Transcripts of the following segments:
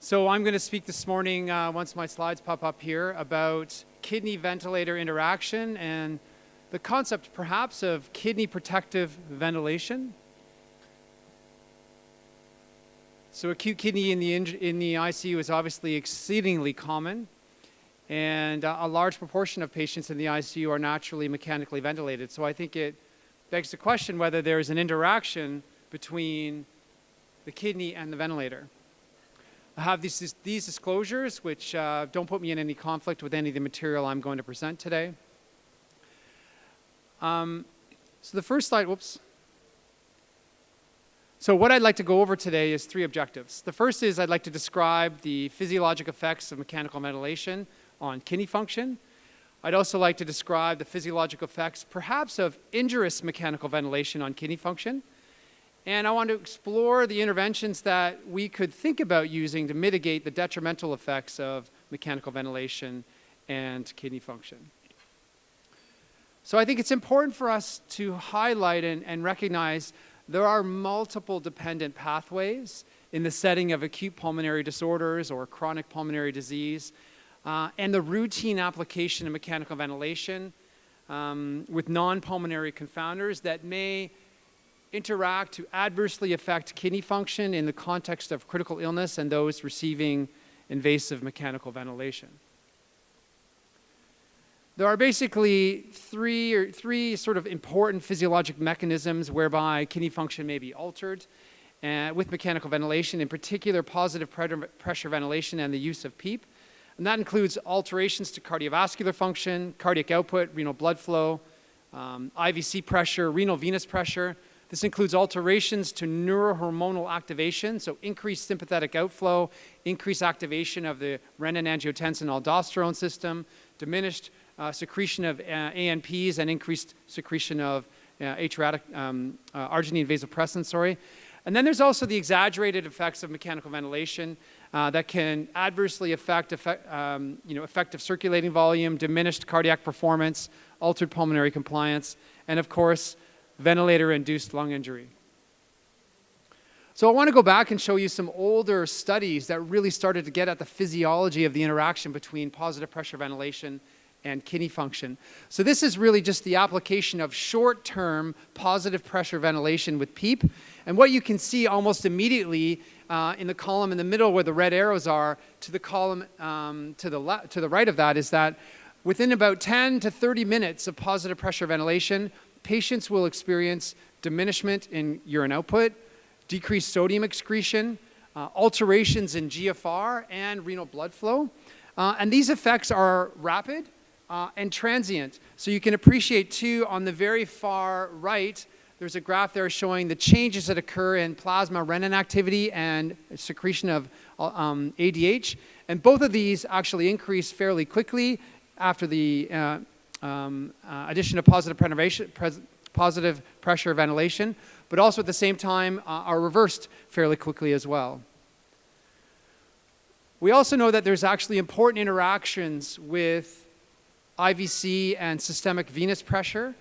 So I'm going to speak this morning, once my slides pop up here, about kidney-ventilator interaction and the concept perhaps of kidney protective ventilation. So acute kidney in the ICU is obviously exceedingly common, and a large proportion of patients in the ICU are naturally mechanically ventilated. So I think it begs the question whether there is an interaction between the kidney and the ventilator. I have these disclosures, which don't put me in any conflict with any of the material I'm going to present today. So the first slide, whoops. So what I'd like to go over today is three objectives. The first is I'd like to describe the physiologic effects of mechanical ventilation on kidney function. I'd also like to describe the physiological effects, perhaps, of injurious mechanical ventilation on kidney function. And I want to explore the interventions that we could think about using to mitigate the detrimental effects of mechanical ventilation and kidney function. So I think it's important for us to highlight and recognize there are multiple dependent pathways in the setting of acute pulmonary disorders or chronic pulmonary disease, and the routine application of mechanical ventilation with non-pulmonary confounders that may interact to adversely affect kidney function in the context of critical illness and those receiving invasive mechanical ventilation. There are basically three sort of important physiologic mechanisms whereby kidney function may be altered with mechanical ventilation, in particular positive pressure ventilation and the use of PEEP. And that includes alterations to cardiovascular function, cardiac output, renal blood flow, IVC pressure, renal venous pressure. This includes alterations to neurohormonal activation, so increased sympathetic outflow, increased activation of the renin-angiotensin-aldosterone system, diminished secretion of ANPs, and increased secretion of arginine vasopressin, And then there's also the exaggerated effects of mechanical ventilation that can adversely affect effective circulating volume, diminished cardiac performance, altered pulmonary compliance, and of course, ventilator-induced lung injury. So I want to go back and show you some older studies that really started to get at the physiology of the interaction between positive pressure ventilation and kidney function. So this is really just the application of short-term positive pressure ventilation with PEEP. And what you can see almost immediately in the column in the middle where the red arrows are to the column to the right of that is that within about 10 to 30 minutes of positive pressure ventilation, patients will experience diminishment in urine output, decreased sodium excretion, alterations in GFR and renal blood flow. And these effects are rapid and transient. So you can appreciate, too, on the very far right, there's a graph there showing the changes that occur in plasma renin activity and secretion of ADH. And both of these actually increase fairly quickly after the addition of positive pressure ventilation, but also at the same time are reversed fairly quickly as well. We also know that there's actually important interactions with IVC and systemic venous pressure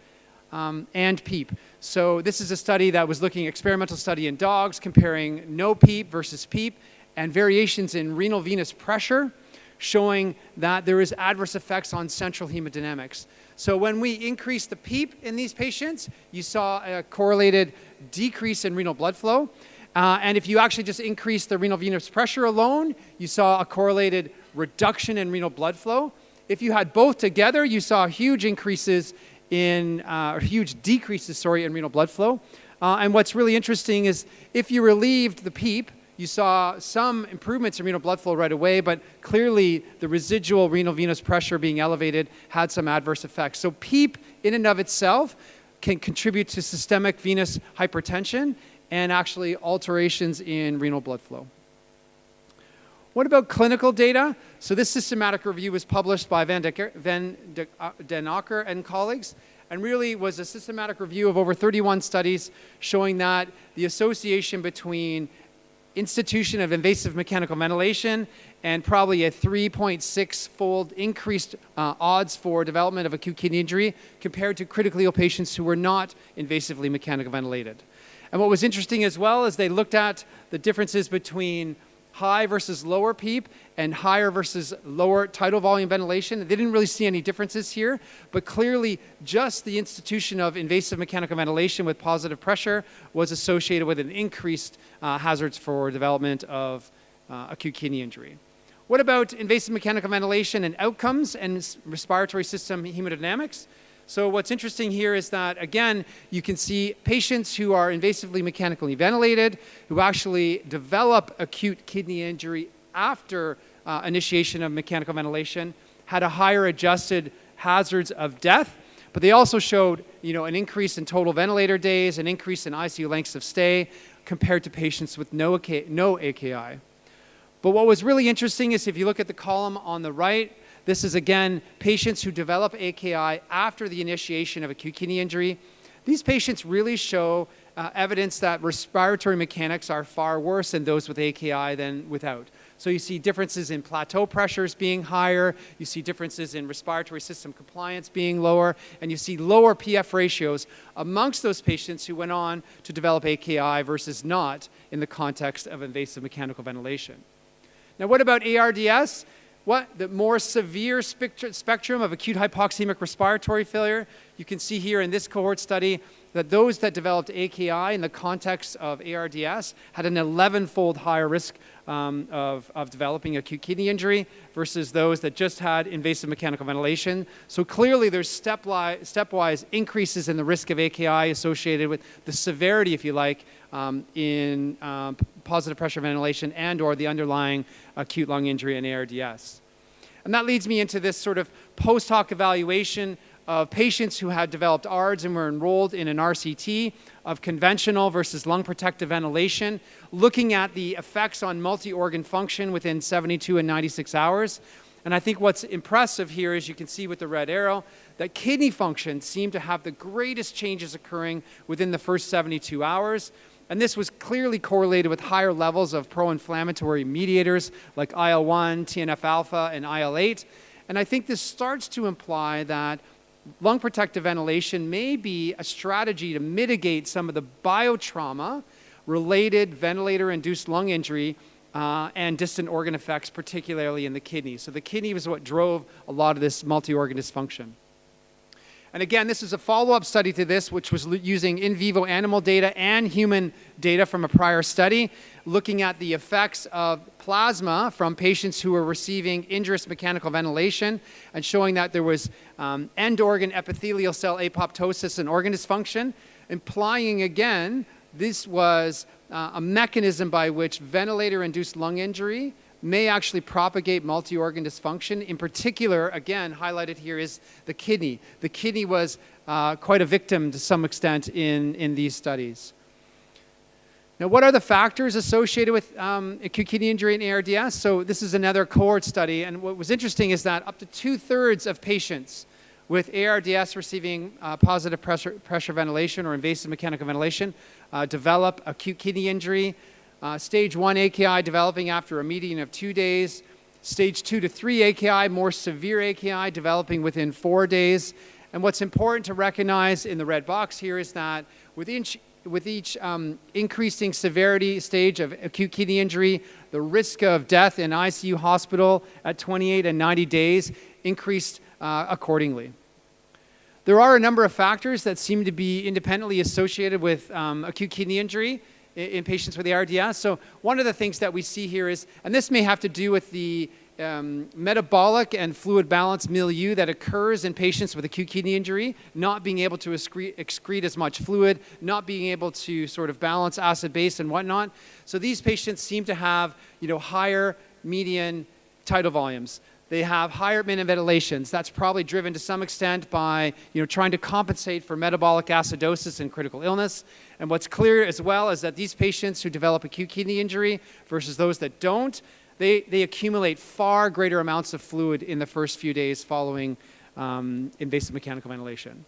and PEEP. So this is a study that was looking, experimental study in dogs, comparing no PEEP versus PEEP and variations in renal venous pressure, showing that there is adverse effects on central hemodynamics. So when we increased the PEEP in these patients, you saw a correlated decrease in renal blood flow. And if you actually just increased the renal venous pressure alone, you saw a correlated reduction in renal blood flow. If you had both together, you saw huge decreases in renal blood flow. And what's really interesting is if you relieved the PEEP, you saw some improvements in renal blood flow right away, but clearly the residual renal venous pressure being elevated had some adverse effects. So PEEP in and of itself can contribute to systemic venous hypertension and actually alterations in renal blood flow. What about clinical data? So this systematic review was published by Van den Akker and colleagues, and really was a systematic review of over 31 studies showing that the association between institution of invasive mechanical ventilation and probably a 3.6-fold increased odds for development of acute kidney injury compared to critically ill patients who were not invasively mechanically ventilated. And what was interesting as well is they looked at the differences between high versus lower PEEP and higher versus lower tidal volume ventilation. They didn't really see any differences here, but clearly just the institution of invasive mechanical ventilation with positive pressure was associated with an increased hazards for development of acute kidney injury. What about invasive mechanical ventilation and outcomes and respiratory system hemodynamics? So what's interesting here is that, again, you can see patients who are invasively mechanically ventilated, who actually develop acute kidney injury after initiation of mechanical ventilation, had a higher adjusted hazards of death, but they also showed, an increase in total ventilator days, an increase in ICU lengths of stay compared to patients with no AKI. But what was really interesting is if you look at the column on the right, this is, again, patients who develop AKI after the initiation of acute kidney injury. These patients really show evidence that respiratory mechanics are far worse in those with AKI than without. So you see differences in plateau pressures being higher, you see differences in respiratory system compliance being lower, and you see lower PF ratios amongst those patients who went on to develop AKI versus not in the context of invasive mechanical ventilation. Now, what about ARDS? The more severe spectrum of acute hypoxemic respiratory failure. You can see here in this cohort study that those that developed AKI in the context of ARDS had an 11-fold higher risk of developing acute kidney injury versus those that just had invasive mechanical ventilation. So clearly there's stepwise increases in the risk of AKI associated with the severity, if you like, in positive pressure ventilation and or the underlying acute lung injury and ARDS. And that leads me into this sort of post hoc evaluation of patients who had developed ARDS and were enrolled in an RCT of conventional versus lung protective ventilation, looking at the effects on multi-organ function within 72 and 96 hours. And I think what's impressive here is you can see with the red arrow that kidney function seemed to have the greatest changes occurring within the first 72 hours. And this was clearly correlated with higher levels of pro-inflammatory mediators like IL-1, TNF-alpha, and IL-8. And I think this starts to imply that lung protective ventilation may be a strategy to mitigate some of the biotrauma-related ventilator-induced lung injury and distant organ effects, particularly in the kidney. So the kidney was what drove a lot of this multi-organ dysfunction. And again, this is a follow-up study to this, which was using in vivo animal data and human data from a prior study, looking at the effects of plasma from patients who were receiving injurious mechanical ventilation and showing that there was end organ epithelial cell apoptosis and organ dysfunction, implying again this was a mechanism by which ventilator-induced lung injury may actually propagate multi-organ dysfunction. In particular, again, highlighted here is the kidney. The kidney was quite a victim to some extent in these studies. Now, what are the factors associated with acute kidney injury and ARDS? So this is another cohort study, and what was interesting is that up to 2/3 of patients with ARDS receiving positive pressure ventilation or invasive mechanical ventilation develop acute kidney injury. Stage 1 AKI developing after a median of 2 days. Stage 2 to 3 AKI, more severe AKI, developing within 4 days. And what's important to recognize in the red box here is that with each increasing severity stage of acute kidney injury, the risk of death in ICU hospital at 28 and 90 days increased accordingly. There are a number of factors that seem to be independently associated with acute kidney injury in patients with ARDS. So one of the things that we see here is, and this may have to do with the metabolic and fluid balance milieu that occurs in patients with acute kidney injury, not being able to excrete as much fluid, not being able to sort of balance acid base and whatnot. So these patients seem to have, higher median tidal volumes. They have higher minute ventilations. That's probably driven to some extent by trying to compensate for metabolic acidosis and critical illness. And what's clear as well is that these patients who develop acute kidney injury versus those that don't, they accumulate far greater amounts of fluid in the first few days following invasive mechanical ventilation.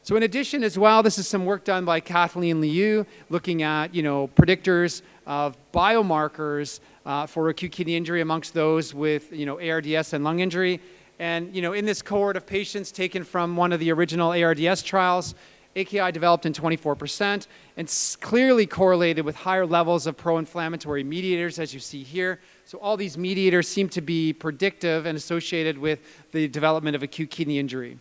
So in addition as well, this is some work done by Kathleen Liu looking at predictors of biomarkers for acute kidney injury amongst those with ARDS and lung injury. And in this cohort of patients taken from one of the original ARDS trials, AKI developed in 24% and clearly correlated with higher levels of pro-inflammatory mediators, as you see here. So all these mediators seem to be predictive and associated with the development of acute kidney injury.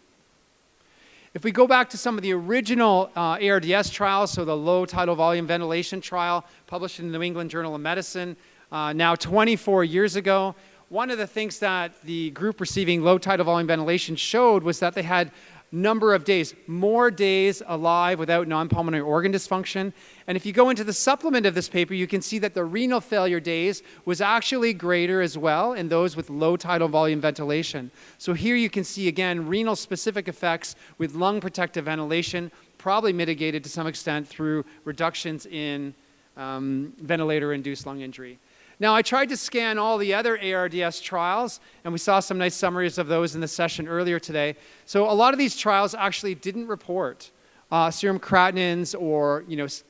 If we go back to some of the original ARDS trials, so the low tidal volume ventilation trial published in the New England Journal of Medicine now 24 years ago, one of the things that the group receiving low tidal volume ventilation showed was that they had number of days, more days alive without non-pulmonary organ dysfunction. And if you go into the supplement of this paper, you can see that the renal failure days was actually greater as well in those with low tidal volume ventilation. So here you can see, again, renal specific effects with lung protective ventilation, probably mitigated to some extent through reductions in ventilator-induced lung injury. Now, I tried to scan all the other ARDS trials, and we saw some nice summaries of those in the session earlier today. So a lot of these trials actually didn't report serum creatinines or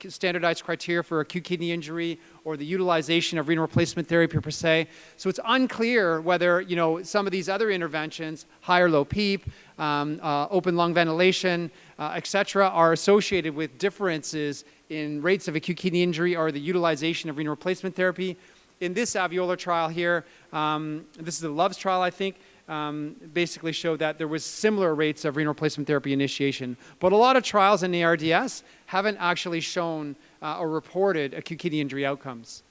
standardized criteria for acute kidney injury or the utilization of renal replacement therapy per se. So it's unclear whether some of these other interventions, high or low PEEP, open lung ventilation, et cetera, are associated with differences in rates of acute kidney injury or the utilization of renal replacement therapy. In this alveolar trial here, this is the Love's trial, I think, basically showed that there was similar rates of renal replacement therapy initiation. But a lot of trials in the ARDS haven't actually shown or reported acute kidney injury outcomes.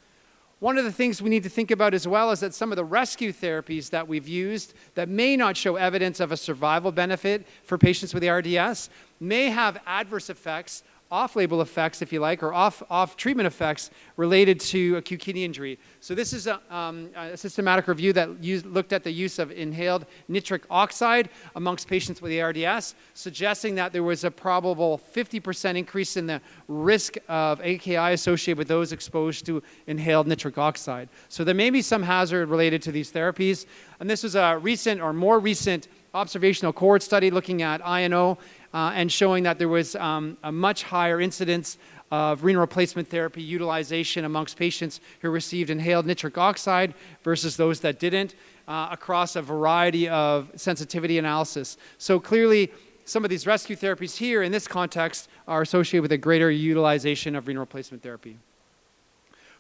One of the things we need to think about as well is that some of the rescue therapies that we've used that may not show evidence of a survival benefit for patients with ARDS may have adverse effects, off-label effects, if you like, or off-treatment effects related to acute kidney injury. So this is a systematic review that looked at the use of inhaled nitric oxide amongst patients with ARDS, suggesting that there was a probable 50% increase in the risk of AKI associated with those exposed to inhaled nitric oxide. So there may be some hazard related to these therapies. And this was a recent or more recent observational cohort study looking at INO and showing that there was a much higher incidence of renal replacement therapy utilization amongst patients who received inhaled nitric oxide versus those that didn't across a variety of sensitivity analysis. So clearly, some of these rescue therapies here in this context are associated with a greater utilization of renal replacement therapy.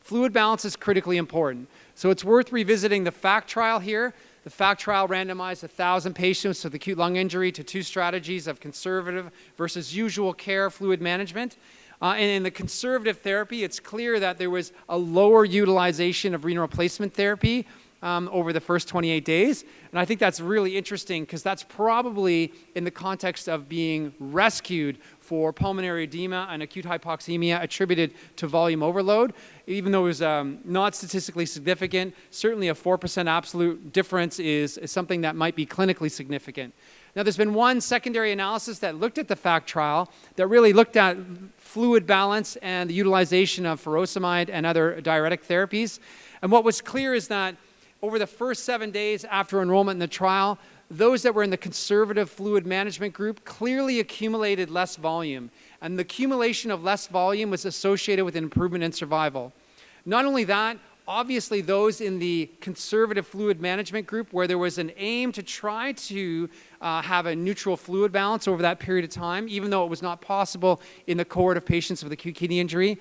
Fluid balance is critically important. So it's worth revisiting the FACT trial here. The FACT trial randomized 1,000 patients with acute lung injury to two strategies of conservative versus usual care fluid management. And in the conservative therapy, it's clear that there was a lower utilization of renal replacement therapy over the first 28 days. And I think that's really interesting because that's probably in the context of being rescued for pulmonary edema and acute hypoxemia attributed to volume overload. Even though it was not statistically significant, certainly a 4% absolute difference is something that might be clinically significant. Now, there's been one secondary analysis that looked at the FACT trial that really looked at fluid balance and the utilization of furosemide and other diuretic therapies. And what was clear is that over the first 7 days after enrollment in the trial, those that were in the conservative fluid management group clearly accumulated less volume. And the accumulation of less volume was associated with an improvement in survival. Not only that, obviously those in the conservative fluid management group where there was an aim to try to have a neutral fluid balance over that period of time, even though it was not possible in the cohort of patients with acute kidney injury,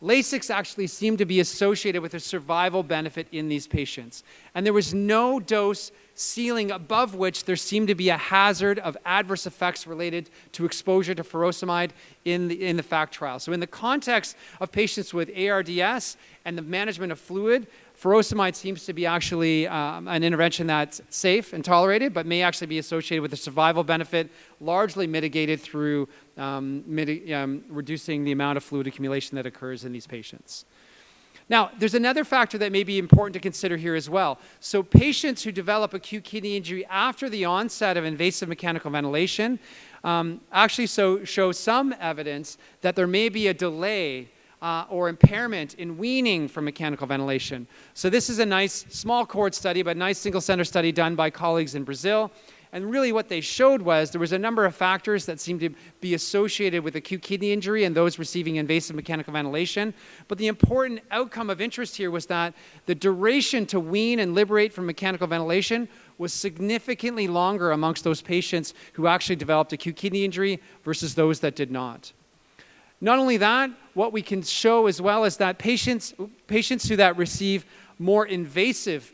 Lasix actually seemed to be associated with a survival benefit in these patients. And there was no dose ceiling above which there seemed to be a hazard of adverse effects related to exposure to furosemide in the FACT trial. So in the context of patients with ARDS and the management of fluid, furosemide seems to be actually an intervention that's safe and tolerated, but may actually be associated with a survival benefit, largely mitigated through reducing the amount of fluid accumulation that occurs in these patients. Now, there's another factor that may be important to consider here as well. So patients who develop acute kidney injury after the onset of invasive mechanical ventilation actually show some evidence that there may be a delay or impairment in weaning from mechanical ventilation. So this is a nice small cohort study, but a nice single center study done by colleagues in Brazil. And really what they showed was there was a number of factors that seemed to be associated with acute kidney injury and those receiving invasive mechanical ventilation. But the important outcome of interest here was that the duration to wean and liberate from mechanical ventilation was significantly longer amongst those patients who actually developed acute kidney injury versus those that did not. Not only that, what we can show as well is that patients who that receive more intensive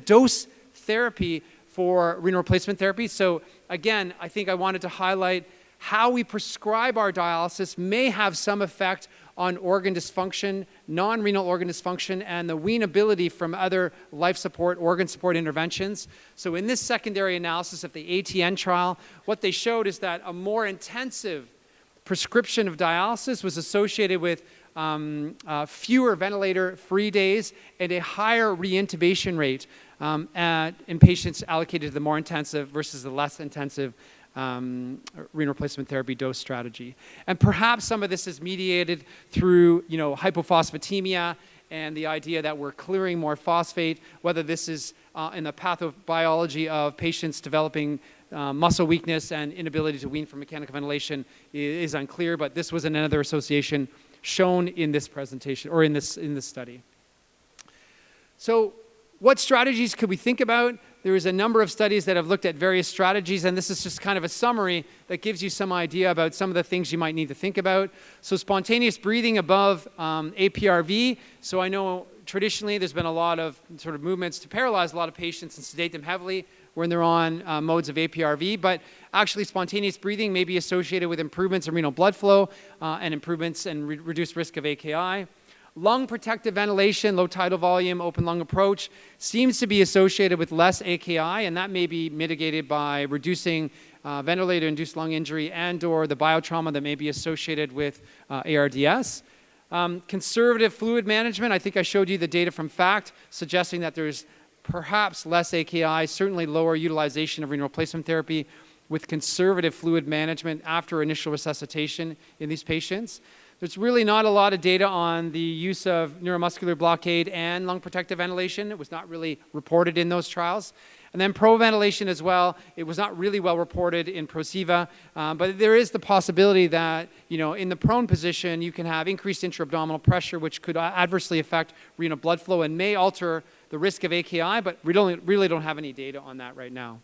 dose therapy for renal replacement therapy. So again, I think I wanted to highlight how we prescribe our dialysis may have some effect on organ dysfunction, non-renal organ dysfunction, and the weanability from other life support, organ support interventions. So in this secondary analysis of the ATN trial, what they showed is that a more intensive prescription of dialysis was associated with fewer ventilator-free days and a higher reintubation rate in patients allocated to the more intensive versus the less intensive renal replacement therapy dose strategy. And perhaps some of this is mediated through hypophosphatemia and the idea that we're clearing more phosphate, whether this is in the pathobiology of patients developing muscle weakness and inability to wean from mechanical ventilation is unclear, but this was another association shown in this presentation or in this study. So what strategies could we think about? There is a number of studies that have looked at various strategies, and this is just kind of a summary that gives you some idea about some of the things you might need to think about. So spontaneous breathing above APRV. So I know traditionally there's been a lot of sort of movements to paralyze a lot of patients and sedate them heavily when they're on modes of APRV, but actually spontaneous breathing may be associated with improvements in renal blood flow and improvements and reduced risk of AKI. Lung protective ventilation, low tidal volume, open lung approach seems to be associated with less AKI, and that may be mitigated by reducing ventilator-induced lung injury and or the biotrauma that may be associated with ARDS. Conservative fluid management, I think I showed you the data from FACT suggesting that there's perhaps less AKI, certainly lower utilization of renal replacement therapy with conservative fluid management after initial resuscitation in these patients. There's really not a lot of data on the use of neuromuscular blockade and lung protective ventilation. It was not really reported in those trials. And then proventilation as well, it was not really well reported in ProSiva, but there is the possibility that, in the prone position, you can have increased intra-abdominal pressure, which could adversely affect renal blood flow and may alter the risk of AKI, but we really don't have any data on that right now.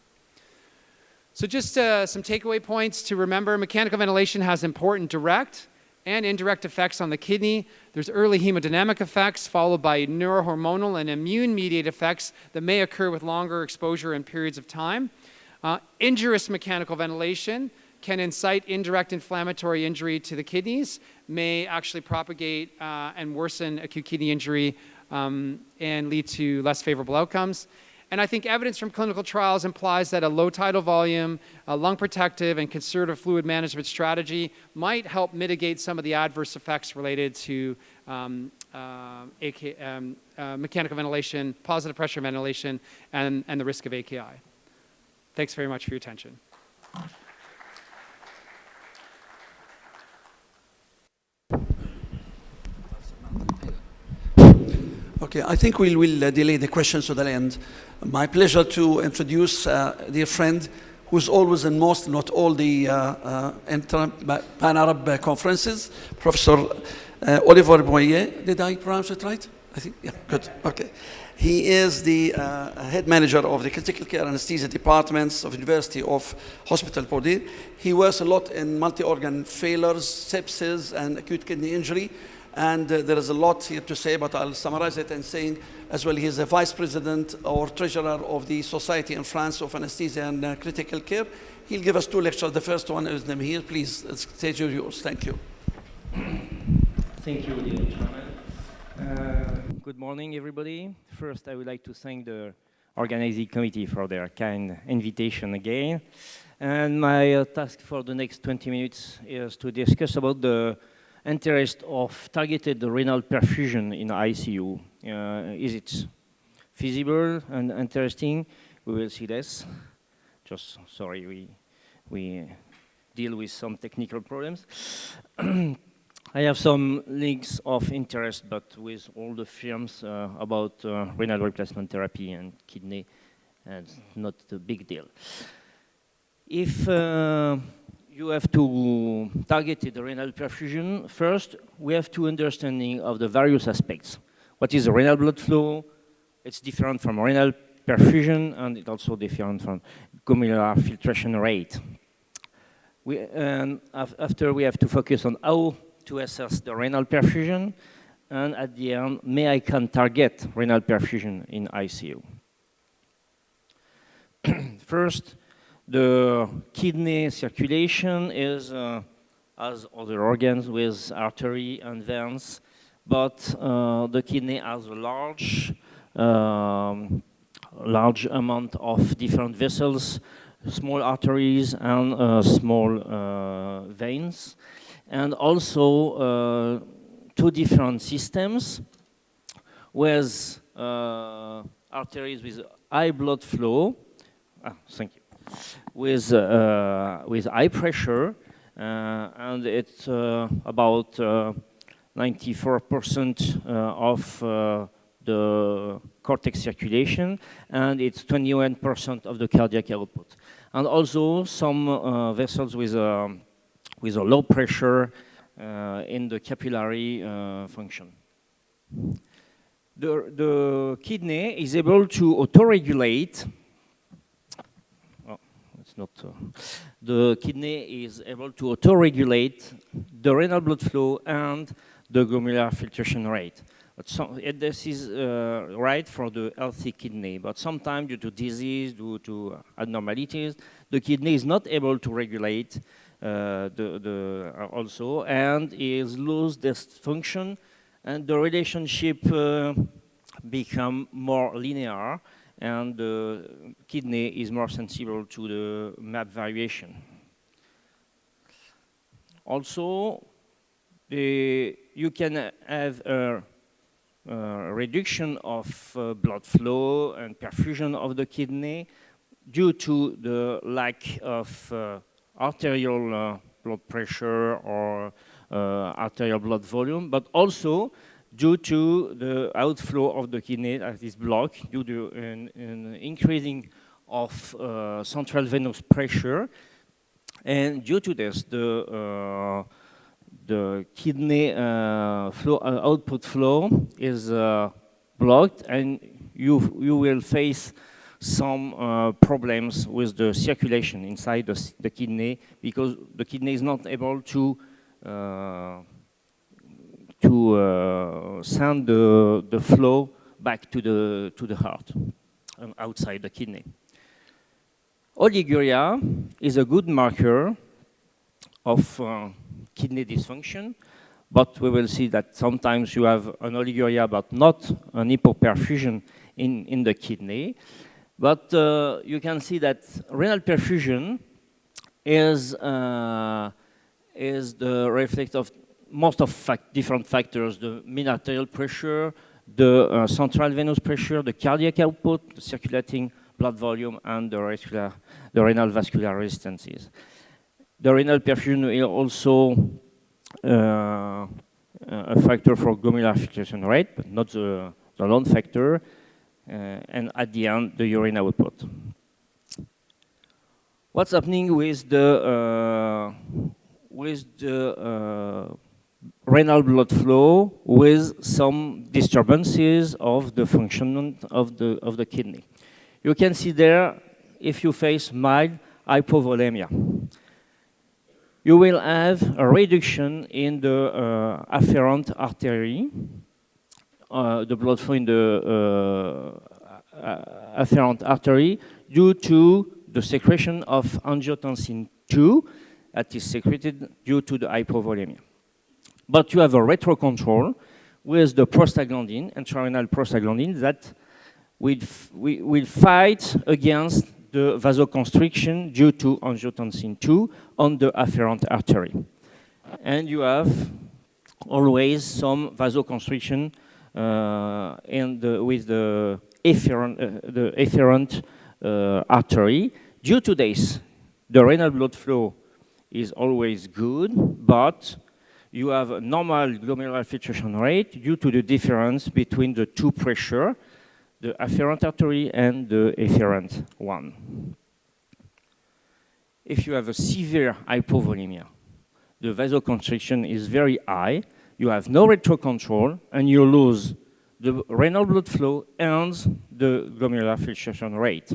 So just some takeaway points to remember. Mechanical ventilation has important direct and indirect effects on the kidney. There's early hemodynamic effects followed by neurohormonal and immune-mediated effects that may occur with longer exposure and periods of time. Injurious mechanical ventilation can incite indirect inflammatory injury to the kidneys, may actually propagate and worsen acute kidney injury and lead to less favorable outcomes. And I think evidence from clinical trials implies that a low tidal volume, a lung protective, and conservative fluid management strategy might help mitigate some of the adverse effects related to mechanical ventilation, positive pressure ventilation, and the risk of AKI. Thanks very much for your attention. Okay, I think we will delay the questions to the end. My pleasure to introduce a dear friend who's always in most, not all, the Pan-Arab conferences, Professor Oliver Boyer. Did I pronounce it right? I think, yeah, good, okay. He is the head manager of the critical care anesthesia departments of University of Hospital Bordeaux. He works a lot in multi-organ failures, sepsis, and acute kidney injury. And there is a lot here to say, but I'll summarize it in saying, as well, he is a vice president or treasurer of the Society in France of Anesthesia and Critical Care. He'll give us 2 lectures. The first one is them here. Please, the stage is yours. Thank you. Thank you, dear Chairman. Good morning, everybody. First, I would like to thank the organizing committee for their kind invitation again. And my task for the next 20 minutes is to discuss about the interest of targeted renal perfusion in ICU. Is it feasible and interesting? We will see this. Just sorry, we deal with some technical problems. I have some links of interest, but with all the films about renal replacement therapy and kidney, and not a big deal. If you have to target the renal perfusion, first, we have to understanding of the various aspects. What is the renal blood flow? It's different from renal perfusion, and it's also different from glomerular filtration rate. After we have to focus on how to assess the renal perfusion, and at the end, may I can target renal perfusion in ICU. First, the kidney circulation is, as other organs, with artery and veins, but the kidney has a large amount of different vessels, small arteries and small veins, and also two different systems with arteries with high blood flow, thank you, with high pressure, and it's about 94% of the cortex circulation, and it's 21% of the cardiac output. And also some vessels with a low pressure in the capillary function. The kidney is able to autoregulate. Oh, it's not. The kidney is able to autoregulate the renal blood flow and the glomerular filtration rate. But this is right for the healthy kidney, but sometimes due to disease, due to abnormalities, the kidney is not able to regulate also, and is lose this function, and the relationship become more linear, and the kidney is more sensible to the map variation. Also, you can have a reduction of blood flow and perfusion of the kidney due to the lack of arterial blood pressure or arterial blood volume, but also due to the outflow of the kidney that is blocked due to an increasing of central venous pressure. And due to this, the kidney output flow is blocked, and you will face some problems with the circulation inside the kidney, because the kidney is not able to send the flow back to the heart and outside the kidney. Oliguria is a good marker of kidney dysfunction, but we will see that sometimes you have an oliguria but not an hypoperfusion in the kidney. But you can see that renal perfusion is the reflect of most of different factors: the mean arterial pressure, the central venous pressure, the cardiac output, the circulating blood volume, and the renal vascular resistances. The renal perfusion is also a factor for glomerular filtration rate, but not the lone factor. And at the end, the urine output. What's happening with the renal blood flow with some disturbances of the function of the kidney? You can see there, if you face mild hypovolemia, you will have a reduction in the afferent artery, the blood flow in the afferent artery, due to the secretion of angiotensin II that is secreted due to the hypovolemia. But you have a retrocontrol with the prostaglandin, intrarenal prostaglandin, that will fight against the vasoconstriction due to angiotensin II on the afferent artery. And you have always some vasoconstriction with the efferent artery. Due to this, the renal blood flow is always good, but you have a normal glomerular filtration rate due to the difference between the two pressure, the afferent artery and the efferent one. If you have a severe hypovolemia, the vasoconstriction is very high, you have no retrocontrol, and you lose the renal blood flow and the glomerular filtration rate.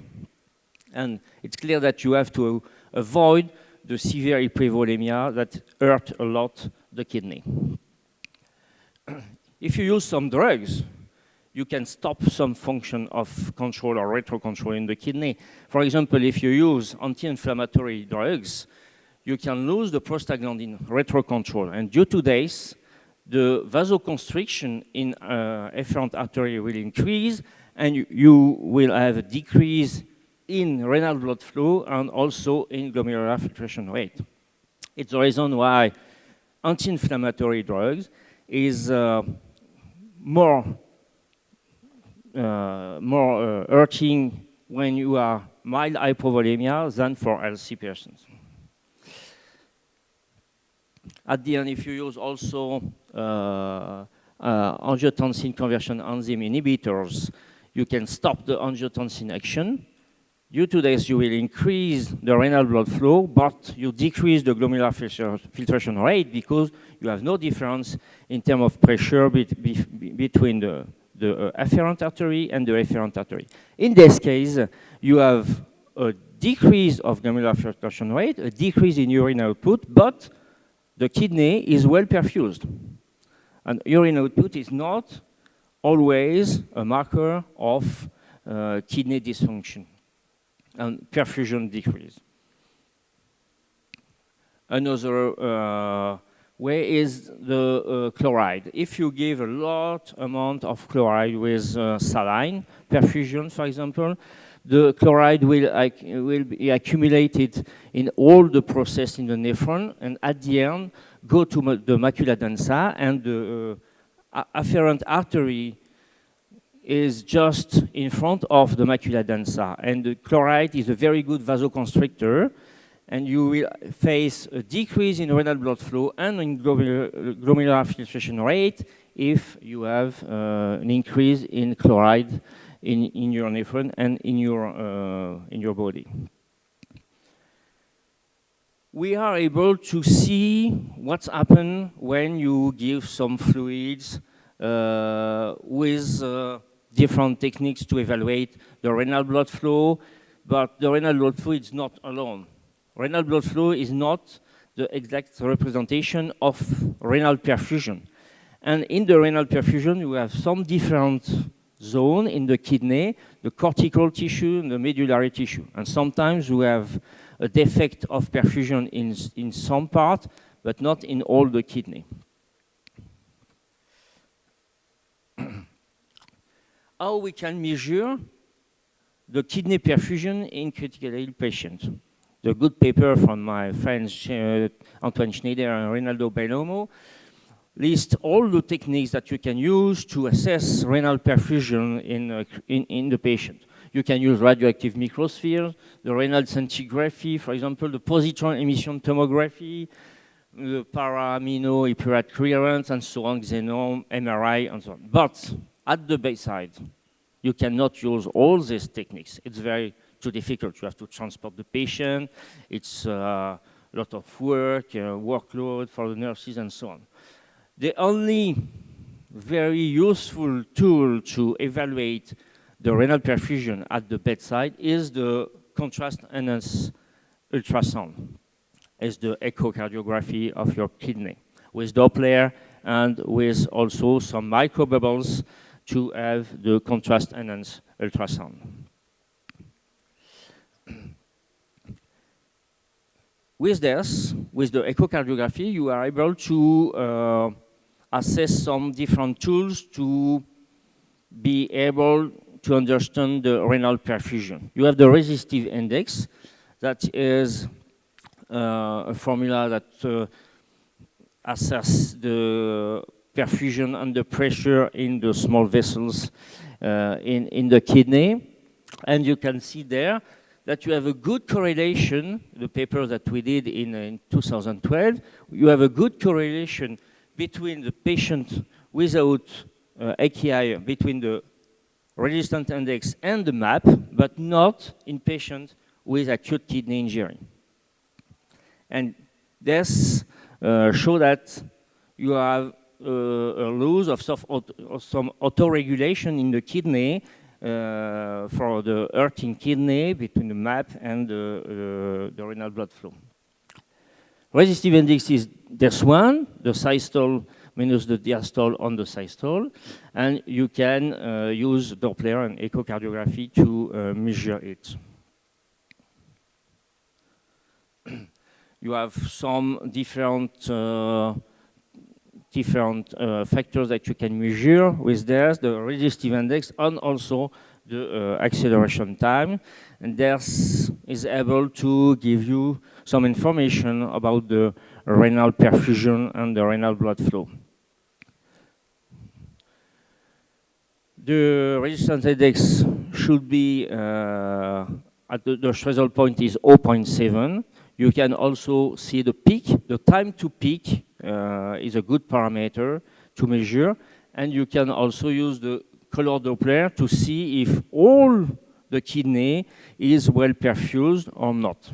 And it's clear that you have to avoid the severe hypovolemia that hurt a lot the kidney. If you use some drugs, you can stop some function of control or retro-control in the kidney. For example, if you use anti-inflammatory drugs, you can lose the prostaglandin retro-control. And due to this, the vasoconstriction in efferent artery will increase, and you will have a decrease in renal blood flow and also in glomerular filtration rate. It's the reason why anti-inflammatory drugs is more hurting when you are mild hypovolemia than for healthy persons. At the end, if you use also angiotensin conversion enzyme inhibitors, you can stop the angiotensin action. Due to this, you will increase the renal blood flow, but you decrease the glomerular filtration rate because you have no difference in terms of pressure between the afferent artery and the efferent artery. In this case, you have a decrease of glomerular filtration rate, a decrease in urine output, but the kidney is well perfused. And urine output is not always a marker of kidney dysfunction and perfusion decrease. Another way is the chloride. If you give a lot amount of chloride with saline perfusion, for example, the chloride will be accumulated in all the process in the nephron, and at the end go to the macula densa, and the afferent artery is just in front of the macula densa. And the chloride is a very good vasoconstrictor, and you will face a decrease in renal blood flow and in glomerular filtration rate if you have an increase in chloride in your nephron and in your body. We are able to see what's happened when you give some fluids with different techniques to evaluate the renal blood flow, but the renal blood flow is not alone. Renal blood flow is not the exact representation of renal perfusion. And in the renal perfusion, you have some different zones in the kidney, the cortical tissue and the medullary tissue. And sometimes we have a defect of perfusion in some part, but not in all the kidney. How we can measure the kidney perfusion in critically ill patients? The good paper from my friends Antoine Schneider and Rinaldo Bellomo list all the techniques that you can use to assess renal perfusion in the patient. You can use radioactive microspheres, the renal scintigraphy, for example, the positron emission tomography, the para-amino hyperate clearance, and so on, xenon, MRI, and so on. But at the bedside, you cannot use all these techniques. It's too difficult. You have to transport the patient. It's a lot of work, workload for the nurses, and so on. The only very useful tool to evaluate the renal perfusion at the bedside is the contrast-enhanced ultrasound. It's the echocardiography of your kidney with Doppler and with also some microbubbles to have the contrast-enhanced ultrasound. With this, with the echocardiography, you are able to assess some different tools to be able to understand the renal perfusion. You have the resistive index, that is a formula that assesses the perfusion under pressure in the small vessels in the kidney. And you can see there that you have a good correlation, the paper that we did in 2012, you have a good correlation between the patient without AKI, between the resistant index and the MAP, but not in patients with acute kidney injury. And this shows that you have a loss of some autoregulation in the kidney for the hurting kidney between the MAP and the renal blood flow. Resistive index is this one, the systole minus the diastole on the systole, and you can use Doppler and echocardiography to measure it. You have some different factors that you can measure with this, the resistive index and also the acceleration time. And this is able to give you some information about the renal perfusion and the renal blood flow. The resistance index should be at the threshold point is 0.7. You can also see the peak. The time to peak is a good parameter to measure. And you can also use the color Doppler to see if all the kidney is well perfused or not.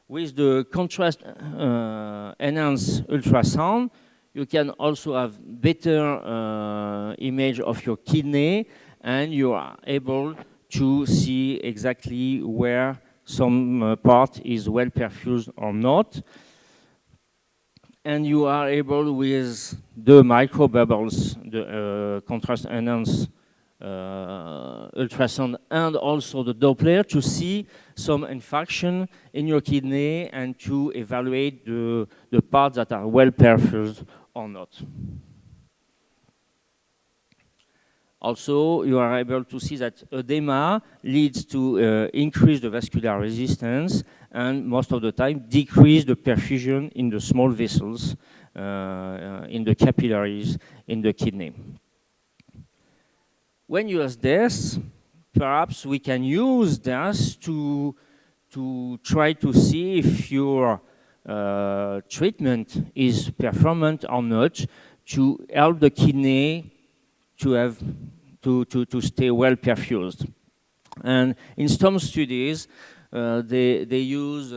With the contrast enhanced ultrasound, you can also have better image of your kidney, and you are able to see exactly where some part is well perfused or not. And you are able, with the microbubbles, the contrast enhanced ultrasound and also the Doppler, to see some infarction in your kidney and to evaluate the parts that are well perfused or not. Also, you are able to see that edema leads to increase the vascular resistance and most of the time decrease the perfusion in the small vessels, in the capillaries, in the kidney. When you use this, perhaps we can use this to try to see if your treatment is performant or not, to help the kidney to have to stay well perfused. And in some studies, they use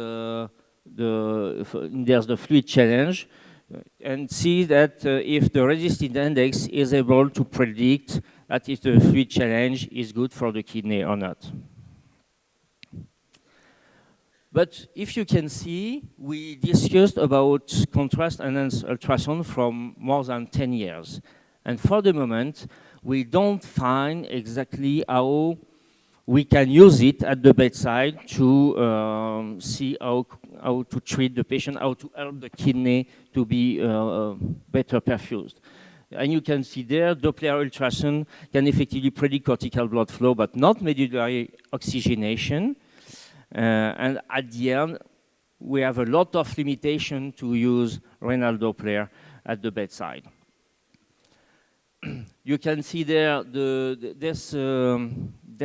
there's the fluid challenge, and see that if the resistive index is able to predict that if the fluid challenge is good for the kidney or not. But if you can see, we discussed about contrast enhanced ultrasound from more than 10 years. And for the moment, we don't find exactly how we can use it at the bedside to see how to treat the patient, how to help the kidney to be better perfused. And you can see there, Doppler ultrasound can effectively predict cortical blood flow, but not medullary oxygenation. And at the end, we have a lot of limitation to use renal Doppler at the bedside. You can see there this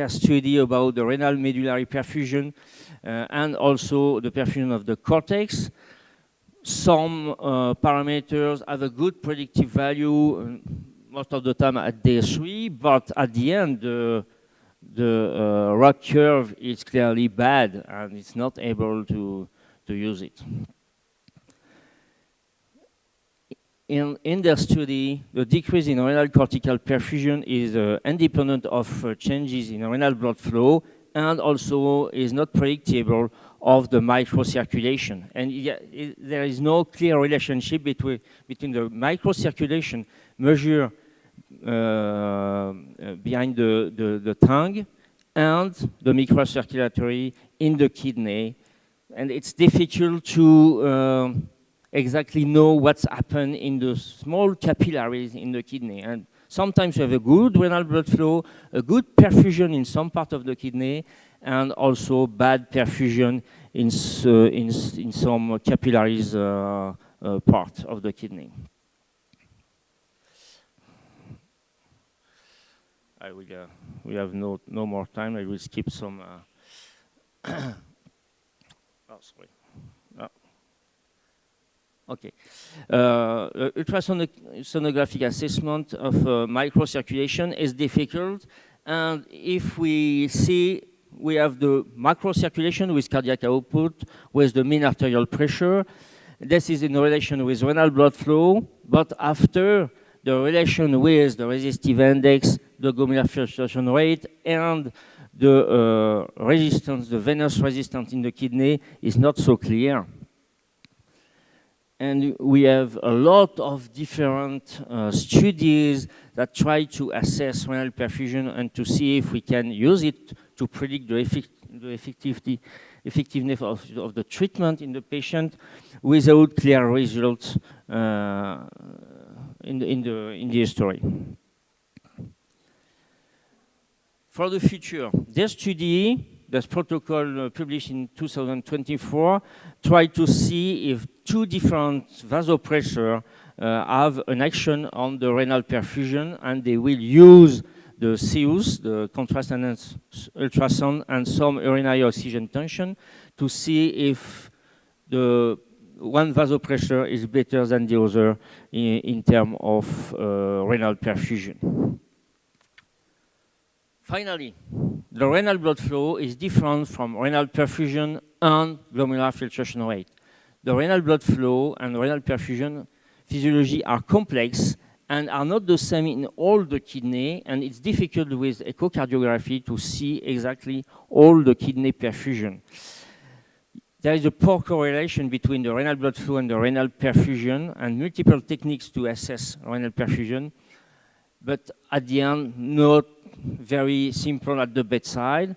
study about the renal medullary perfusion and also the perfusion of the cortex. Some parameters have a good predictive value most of the time at day 3, but at the end, the ROC curve is clearly bad and it's not able to use it. In their study, the decrease in renal cortical perfusion is independent of changes in renal blood flow and also is not predictable of the microcirculation. And there is no clear relationship between the microcirculation measured behind the tongue and the microcirculatory in the kidney. And it's difficult to exactly know what's happened in the small capillaries in the kidney. And sometimes you have a good renal blood flow, a good perfusion in some part of the kidney, and also bad perfusion in some capillaries part of the kidney. We have no more time. I will skip some. Oh, sorry. Okay. Ultrasonographic assessment of microcirculation is difficult, and if we see, we have the macrocirculation with cardiac output, with the mean arterial pressure, This is in relation with renal blood flow, but after the relation with the resistive index, the glomerular filtration rate, and the resistance, the venous resistance in the kidney is not so clear. And we have a lot of different studies that try to assess renal perfusion and to see if we can use it to predict the effectiveness of the treatment in the patient without clear results in the history. For the future, this study, this protocol published in 2024, tried to see if two different vasopressors have an action on the renal perfusion, and they will use the CUS, the contrast enhanced ultrasound, and some urinary oxygen tension to see if the one vasopressor is better than the other in terms of renal perfusion. Finally, the renal blood flow is different from renal perfusion and glomerular filtration rate. The renal blood flow and renal perfusion physiology are complex and are not the same in all the kidney, and it's difficult with echocardiography to see exactly all the kidney perfusion. There is a poor correlation between the renal blood flow and the renal perfusion, and multiple techniques to assess renal perfusion, but at the end, not very simple at the bedside,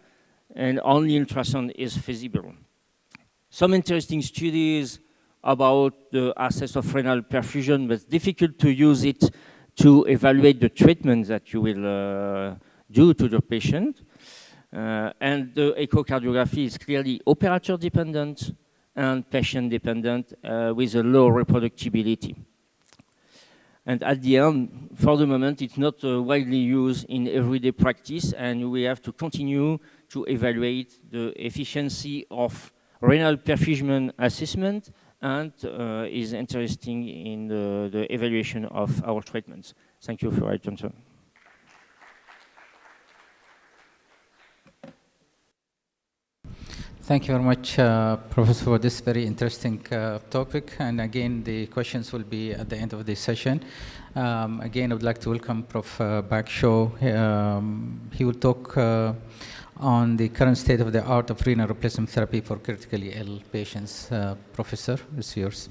and only ultrasound is feasible. Some interesting studies about the assess of renal perfusion, but it's difficult to use it to evaluate the treatment that you will do to the patient. And the echocardiography is clearly operator dependent and patient dependent with a low reproducibility. And at the end, for the moment, it's not widely used in everyday practice, and we have to continue to evaluate the efficiency of renal perfusion assessment, and is interesting in the evaluation of our treatments. Thank you for your attention. Thank you very much, Professor, for this very interesting topic. And again, the questions will be at the end of this session. Again, I would like to welcome Prof. Bakshaw. He will talk on the current state of the art of renal replacement therapy for critically ill patients. Professor, it's yours.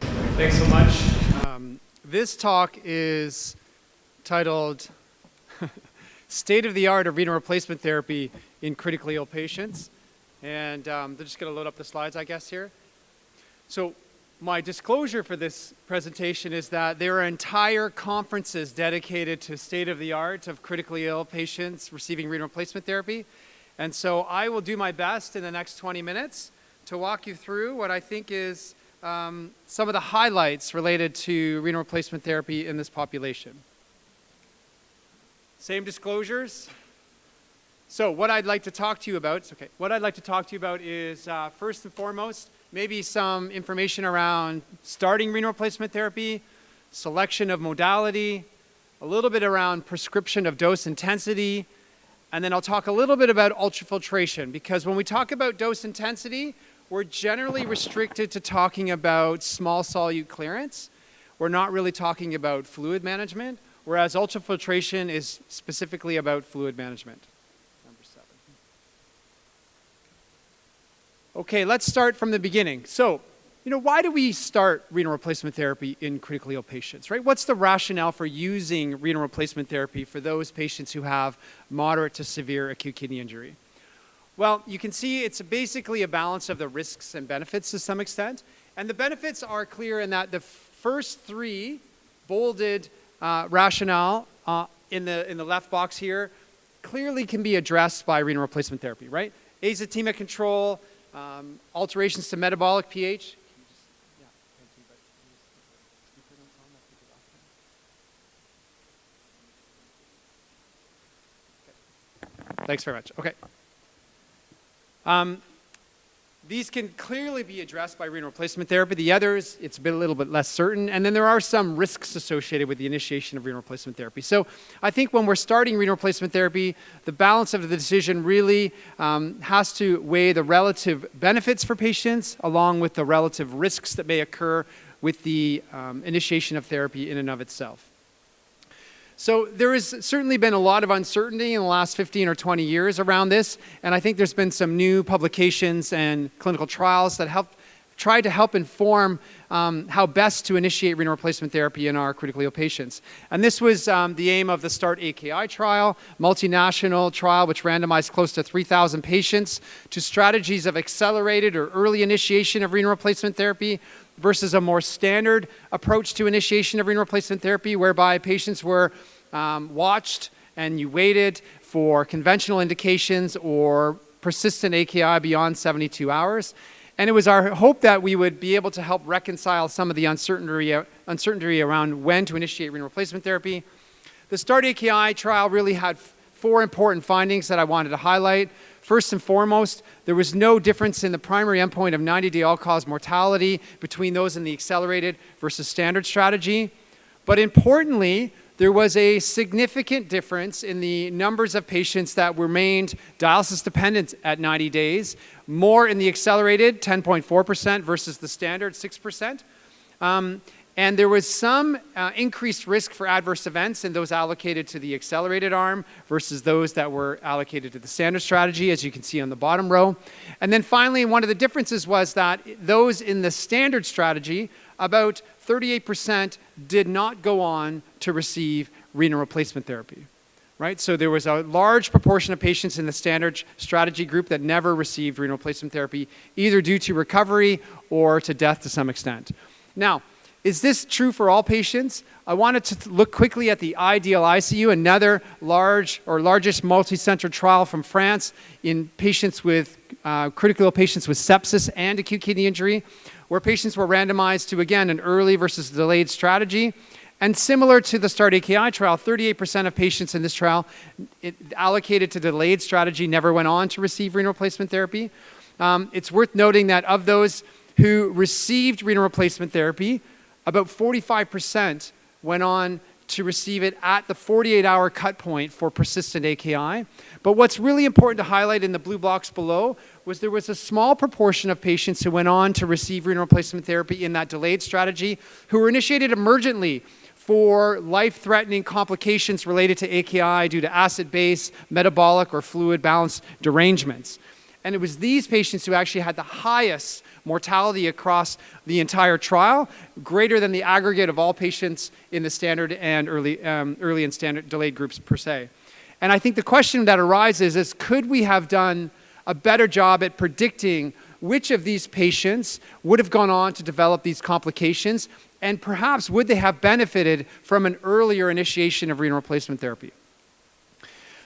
Thanks so much. This talk is titled State of the Art of Renal Replacement Therapy in Critically Ill Patients. And they're just going to load up the slides, I guess, here. So my disclosure for this presentation is that there are entire conferences dedicated to state of the art of critically ill patients receiving renal replacement therapy. And so I will do my best in the next 20 minutes to walk you through what I think is some of the highlights related to renal replacement therapy in this population. Same disclosures. So what I'd like to talk to you about, is first and foremost, maybe some information around starting renal replacement therapy, selection of modality, a little bit around prescription of dose intensity, and then I'll talk a little bit about ultrafiltration, because when we talk about dose intensity, we're generally restricted to talking about small solute clearance. We're not really talking about fluid management, whereas ultrafiltration is specifically about fluid management. Number 7. Okay, let's start from the beginning. So, why do we start renal replacement therapy in critically ill patients, right? What's the rationale for using renal replacement therapy for those patients who have moderate to severe acute kidney injury? Well, you can see it's basically a balance of the risks and benefits to some extent. And the benefits are clear in that the first 3 bolded rationale in the left box here clearly can be addressed by renal replacement therapy, right? Azotemic control, alterations to metabolic pH. Thanks very much. Okay. These can clearly be addressed by renal replacement therapy. The others, it's a little bit less certain. And then there are some risks associated with the initiation of renal replacement therapy. So I think when we're starting renal replacement therapy, the balance of the decision really has to weigh the relative benefits for patients along with the relative risks that may occur with the initiation of therapy in and of itself. So there has certainly been a lot of uncertainty in the last 15 or 20 years around this, and I think there's been some new publications and clinical trials that try to help inform how best to initiate renal replacement therapy in our critically ill patients. And this was the aim of the START-AKI trial, multinational trial which randomized close to 3,000 patients to strategies of accelerated or early initiation of renal replacement therapy versus a more standard approach to initiation of renal replacement therapy whereby patients were watched and you waited for conventional indications or persistent AKI beyond 72 hours. And it was our hope that we would be able to help reconcile some of the uncertainty around when to initiate renal replacement therapy. The START-AKI trial really had 4 important findings that I wanted to highlight. First and foremost, there was no difference in the primary endpoint of 90-day all-cause mortality between those in the accelerated versus standard strategy. But importantly, there was a significant difference in the numbers of patients that remained dialysis dependent at 90 days, more in the accelerated, 10.4% versus the standard, 6%. And there was some increased risk for adverse events in those allocated to the accelerated arm versus those that were allocated to the standard strategy, as you can see on the bottom row. And then finally, one of the differences was that those in the standard strategy, about 38% did not go on to receive renal replacement therapy. Right? So there was a large proportion of patients in the standard strategy group that never received renal replacement therapy, either due to recovery or to death to some extent. Now, is this true for all patients? I wanted to look quickly at the IDEAL ICU, another largest multi-center trial from France in patients with critical ill patients with sepsis and acute kidney injury, where patients were randomized to, again, an early versus delayed strategy. And similar to the START-AKI trial, 38% of patients in this trial allocated to delayed strategy never went on to receive renal replacement therapy. It's worth noting that of those who received renal replacement therapy, about 45% went on to receive it at the 48-hour cut point for persistent AKI. But what's really important to highlight in the blue box below was there was a small proportion of patients who went on to receive renal replacement therapy in that delayed strategy who were initiated emergently for life-threatening complications related to AKI due to acid base, metabolic, or fluid balance derangements. And it was these patients who actually had the highest mortality across the entire trial, greater than the aggregate of all patients in the standard and early and standard delayed groups per se. And I think the question that arises is, could we have done a better job at predicting which of these patients would have gone on to develop these complications, and perhaps would they have benefited from an earlier initiation of renal replacement therapy?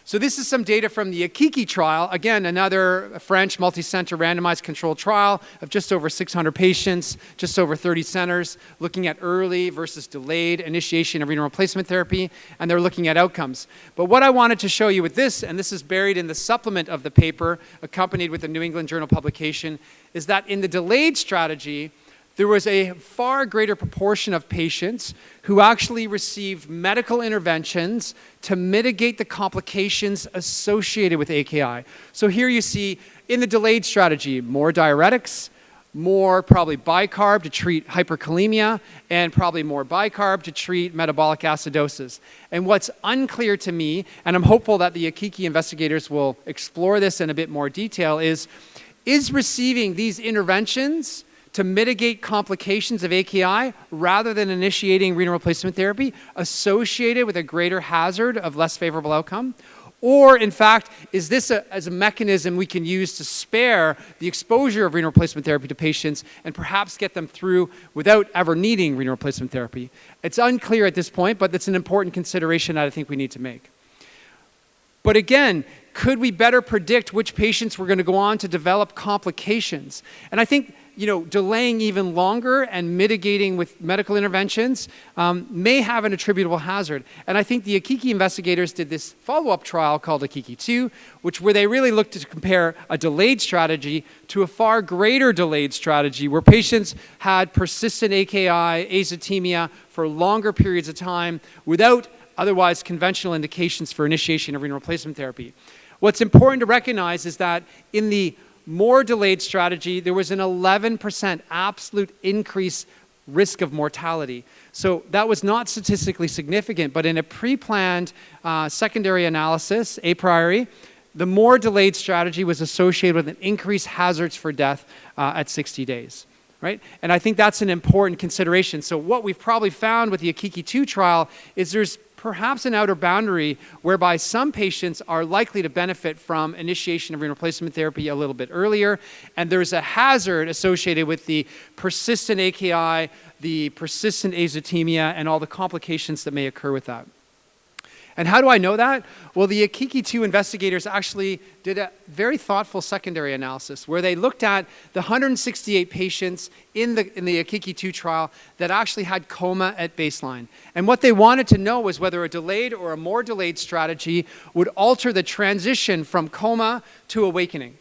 So this is some data from the AKIKI trial, again, another French multi-center randomized controlled trial of just over 600 patients, just over 30 centers, looking at early versus delayed initiation of renal replacement therapy, and they're looking at outcomes. But what I wanted to show you with this, and this is buried in the supplement of the paper, accompanied with the New England Journal publication, is that in the delayed strategy, there was a far greater proportion of patients who actually received medical interventions to mitigate the complications associated with AKI. So here you see, in the delayed strategy, more diuretics, more probably bicarb to treat hyperkalemia, and probably more bicarb to treat metabolic acidosis. And what's unclear to me, and I'm hopeful that the AKIKI investigators will explore this in a bit more detail, is receiving these interventions to mitigate complications of AKI rather than initiating renal replacement therapy associated with a greater hazard of less favorable outcome? Or, in fact, is this as a mechanism we can use to spare the exposure of renal replacement therapy to patients and perhaps get them through without ever needing renal replacement therapy? It's unclear at this point, but it's an important consideration that I think we need to make. But again, could we better predict which patients were going to go on to develop complications? And I think delaying even longer and mitigating with medical interventions may have an attributable hazard. And I think the Akiki investigators did this follow-up trial called Akiki 2, where they really looked to compare a delayed strategy to a far greater delayed strategy where patients had persistent AKI, azotemia for longer periods of time without otherwise conventional indications for initiation of renal replacement therapy. What's important to recognize is that in the more delayed strategy, there was an 11% absolute increase risk of mortality. So that was not statistically significant, but in a pre-planned secondary analysis, a priori, the more delayed strategy was associated with an increased hazards for death at 60 days. Right? And I think that's an important consideration. So what we've probably found with the Akiki 2 trial is there's perhaps an outer boundary whereby some patients are likely to benefit from initiation of renal replacement therapy a little bit earlier, and there's a hazard associated with the persistent AKI, the persistent azotemia, and all the complications that may occur with that. And how do I know that? Well, the Akiki 2 investigators actually did a very thoughtful secondary analysis where they looked at the 168 patients in the Akiki 2 trial that actually had coma at baseline. And what they wanted to know was whether a delayed or a more delayed strategy would alter the transition from coma to awakening,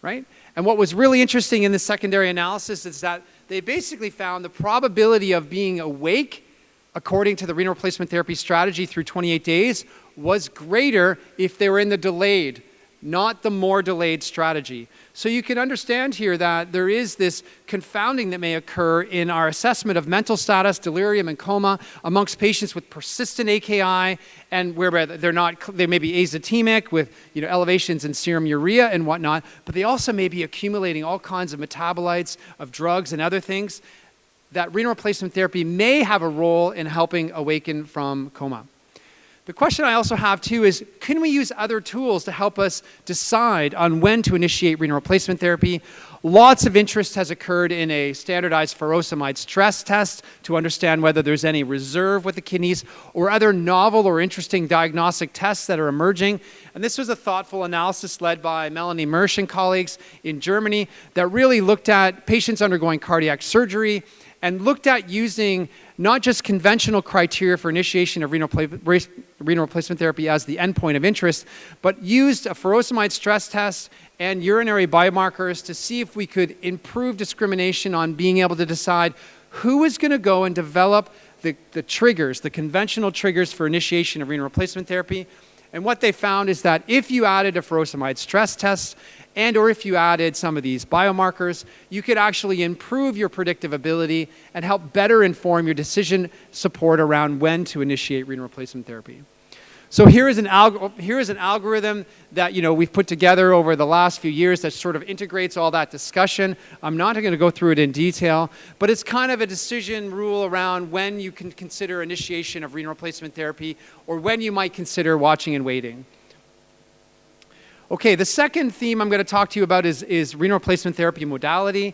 right? And what was really interesting in this secondary analysis is that they basically found the probability of being awake according to the renal replacement therapy strategy through 28 days, was greater if they were in the delayed, not the more delayed strategy. So you can understand here that there is this confounding that may occur in our assessment of mental status, delirium, and coma amongst patients with persistent AKI and where they may be azotemic with elevations in serum urea and whatnot, but they also may be accumulating all kinds of metabolites of drugs and other things that renal replacement therapy may have a role in helping awaken from coma. The question I also have too is, can we use other tools to help us decide on when to initiate renal replacement therapy? Lots of interest has occurred in a standardized furosemide stress test to understand whether there's any reserve with the kidneys or other novel or interesting diagnostic tests that are emerging. And this was a thoughtful analysis led by Melanie Mersch and colleagues in Germany that really looked at patients undergoing cardiac surgery and looked at using not just conventional criteria for initiation of renal replacement therapy as the endpoint of interest, but used a furosemide stress test and urinary biomarkers to see if we could improve discrimination on being able to decide who is going to go and develop the triggers, the conventional triggers for initiation of renal replacement therapy. And what they found is that if you added a furosemide stress test or if you added some of these biomarkers, you could actually improve your predictive ability and help better inform your decision support around when to initiate renal replacement therapy. So here is an algorithm that we've put together over the last few years that sort of integrates all that discussion. I'm not going to go through it in detail, but it's kind of a decision rule around when you can consider initiation of renal replacement therapy or when you might consider watching and waiting. Okay, the second theme I'm going to talk to you about is renal replacement therapy modality.